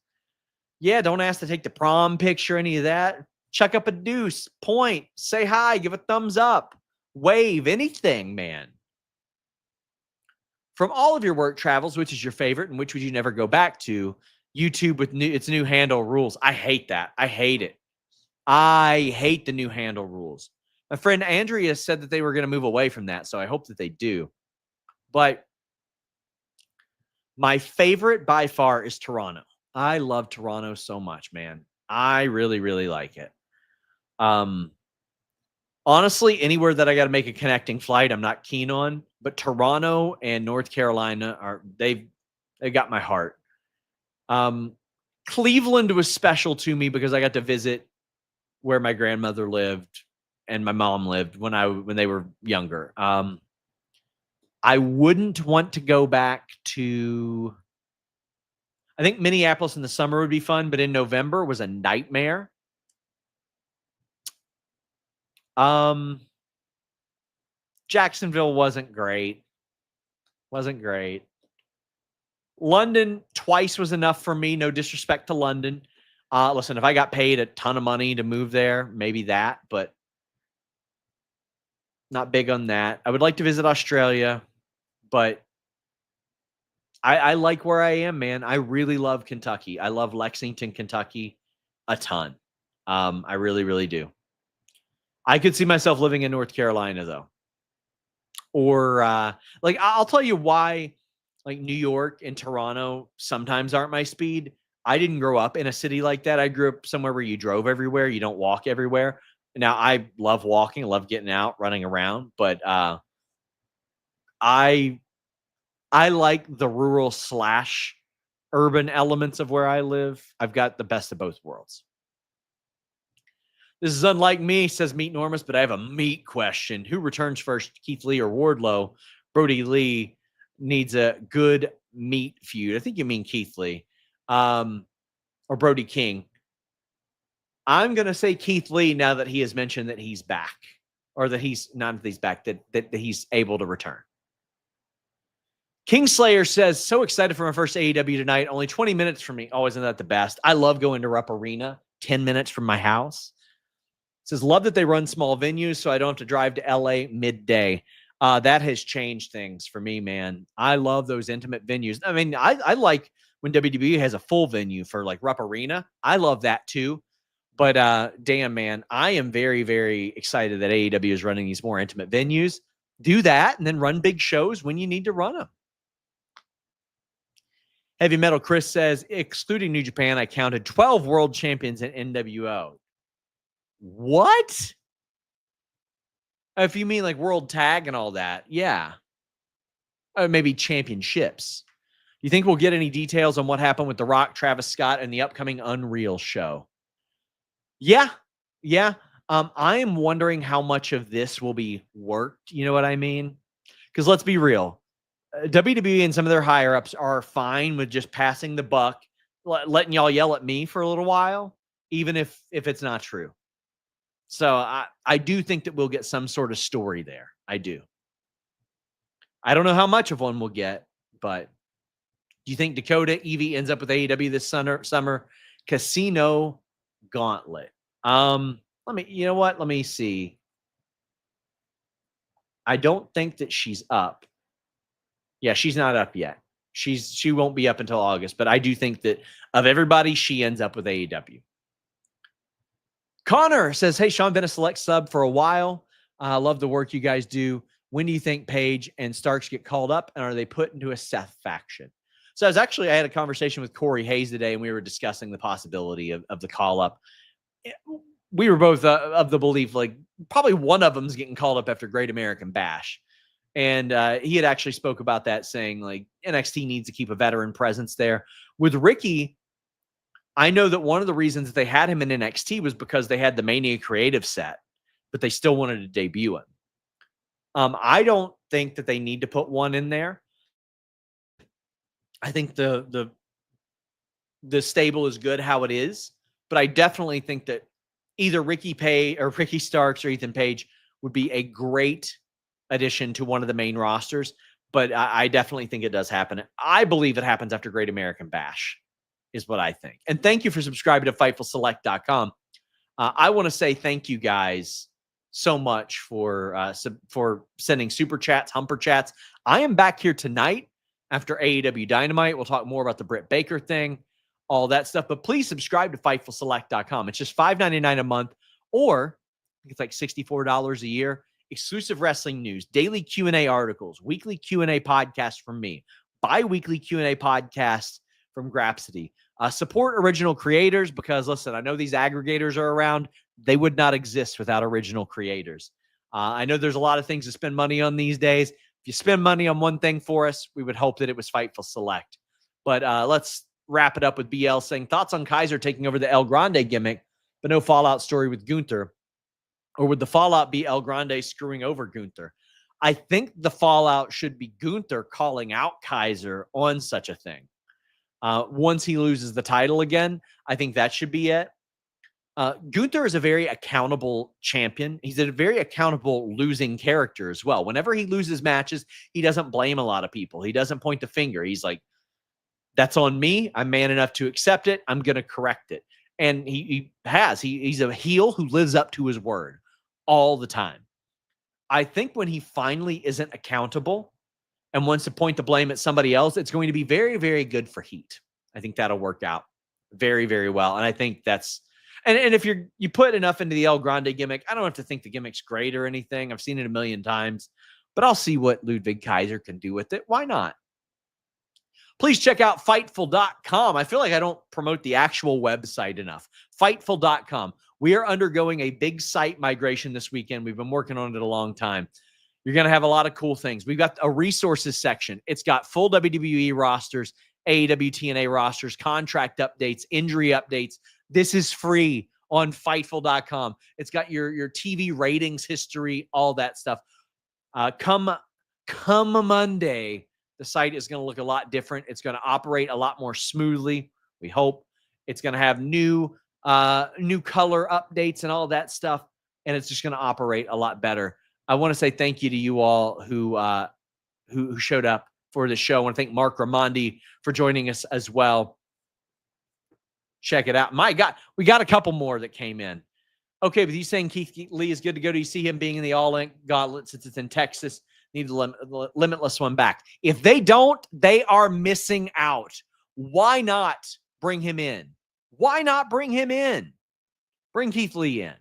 Yeah, don't ask to take the prom picture, any of that. Chuck up a deuce, point, say hi, give a thumbs up, wave, anything, man. From all of your work travels, which is your favorite and which would you never go back to? YouTube with its new handle rules. I hate that. I hate it. I hate the new handle rules. My friend Andrea said that they were going to move away from that, so I hope that they do. But my favorite by far is Toronto. I love Toronto so much, man. I really, really like it. Honestly, anywhere that I got to make a connecting flight, I'm not keen on. But Toronto and North Carolina they've got my heart. Cleveland was special to me because I got to visit where my grandmother lived and my mom lived when they were younger. I wouldn't want to go back to. I think Minneapolis in the summer would be fun, but in November was a nightmare. Jacksonville wasn't great. London twice was enough for me. No disrespect to London. Listen, if I got paid a ton of money to move there, maybe that, but not big on that. I would like to visit Australia, but I like where I am, man. I really love Kentucky. I love Lexington, Kentucky a ton. I really, really do. I could see myself living in North Carolina, though. Or, I'll tell you why, like, New York and Toronto sometimes aren't my speed. I didn't grow up in a city like that. I grew up somewhere where you drove everywhere. You don't walk everywhere. Now, I love walking. I love getting out, running around. But I like the rural / urban elements of where I live. I've got the best of both worlds. This is unlike me, says Meat Normus, but I have a meat question. Who returns first, Keith Lee or Wardlow? Brody Lee needs a good meat feud. I think you mean Keith Lee or Brody King. I'm going to say Keith Lee now that he has mentioned that he's back, or that he's not that he's back, that he's able to return. Kingslayer says, so excited for my first AEW tonight. Only 20 minutes from me. Oh, isn't that the best? I love going to Rupp Arena, 10 minutes from my house. Says, love that they run small venues so I don't have to drive to LA midday. That has changed things for me, man. I love those intimate venues. I mean, I like when WWE has a full venue for like Rupp Arena. I love that too. But damn, man, I am very, very excited that AEW is running these more intimate venues. Do that and then run big shows when you need to run them. Heavy Metal Chris says, excluding New Japan, I counted 12 world champions in NWO. What? If you mean like world tag and all that, yeah. Or maybe championships. You think we'll get any details on what happened with The Rock, Travis Scott, and the upcoming Unreal show? Yeah. I am wondering how much of this will be worked. You know what I mean? Because let's be real. WWE and some of their higher-ups are fine with just passing the buck, letting y'all yell at me for a little while, even if it's not true. So I do think that we'll get some sort of story there. I do. I don't know how much of one we'll get, but do you think Dakota Evie ends up with AEW this summer? Casino Gauntlet. Let me see. I don't think that she's up. Yeah, she's not up yet. She won't be up until August, but I do think that of everybody, she ends up with AEW. Connor says, hey, Sean, been a select sub for a while. I love the work you guys do. When do you think Paige and Starks get called up, and are they put into a Seth faction? So I had a conversation with Corey Hayes today, and we were discussing the possibility of the call up. We were both of the belief, like, probably one of them is getting called up after Great American Bash. And he had actually spoke about that, saying, like, NXT needs to keep a veteran presence there. With Ricky, I know that one of the reasons that they had him in NXT was because they had the Mania creative set, but they still wanted to debut him. I don't think that they need to put one in there. I think the stable is good how it is, but I definitely think that either Ricky Starks or Ethan Page would be a great addition to one of the main rosters. But I definitely think it does happen. I believe it happens after Great American Bash, is what I think. And thank you for subscribing to FightfulSelect.com. I want to say thank you guys so much for sending super chats, humper chats. I am back here tonight after AEW Dynamite. We'll talk more about the Britt Baker thing, all that stuff. But please subscribe to FightfulSelect.com. It's just $5.99 a month, or it's like $64 a year. Exclusive wrestling news, daily Q&A articles, weekly Q&A podcasts from me, bi-weekly Q&A podcasts from Grapsity, Support original creators because, listen, I know these aggregators are around. They would not exist without original creators. I know there's a lot of things to spend money on these days. If you spend money on one thing for us, we would hope that it was Fightful Select. But let's wrap it up with BL saying, thoughts on Kaiser taking over the El Grande gimmick, but no fallout story with Gunther? Or would the fallout be El Grande screwing over Gunther? I think the fallout should be Gunther calling out Kaiser on such a thing. Once he loses the title again, I think that should be it. Gunther is a very accountable champion. He's a very accountable losing character as well. Whenever he loses matches, he doesn't blame a lot of people. He doesn't point the finger. He's like, that's on me. I'm man enough to accept it. I'm going to correct it. And he's a heel who lives up to his word all the time. I think when he finally isn't accountable and wants to point the blame at somebody else, it's going to be very, very good for heat. I think that'll work out very, very well. And I think that's, and if you put enough into the El Grande gimmick, I don't have to think the gimmick's great or anything. I've seen it a million times, but I'll see what Ludwig Kaiser can do with it. Why not? Please check out Fightful.com. I feel like I don't promote the actual website enough. Fightful.com. We are undergoing a big site migration this weekend. We've been working on it a long time. You're going to have a lot of cool things. We've got a resources section. It's got full WWE rosters, AEW TNA rosters, contract updates, injury updates. This is free on Fightful.com. It's got your TV ratings history, all that stuff. Come Monday, the site is going to look a lot different. It's going to operate a lot more smoothly, we hope. It's going to have new color updates and all that stuff, and it's just going to operate a lot better. I want to say thank you to you all who showed up for the show. I want to thank Mark Raimondi for joining us as well. Check it out. My God, we got a couple more that came in. Okay, but you saying Keith Lee is good to go? Do you see him being in the All-In Gauntlet since it's in Texas? Need the Limitless one back. If they don't, they are missing out. Why not bring him in? Why not bring him in? Bring Keith Lee in.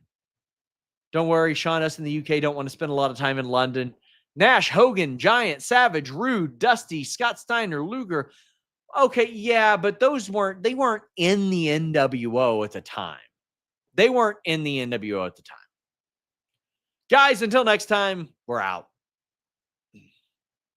Don't worry, Sean, us in the UK don't want to spend a lot of time in London. Nash, Hogan, Giant, Savage, Rude, Dusty, Scott Steiner, Luger. Okay, yeah, but they weren't in the NWO at the time. They weren't in the NWO at the time. Guys, until next time, we're out.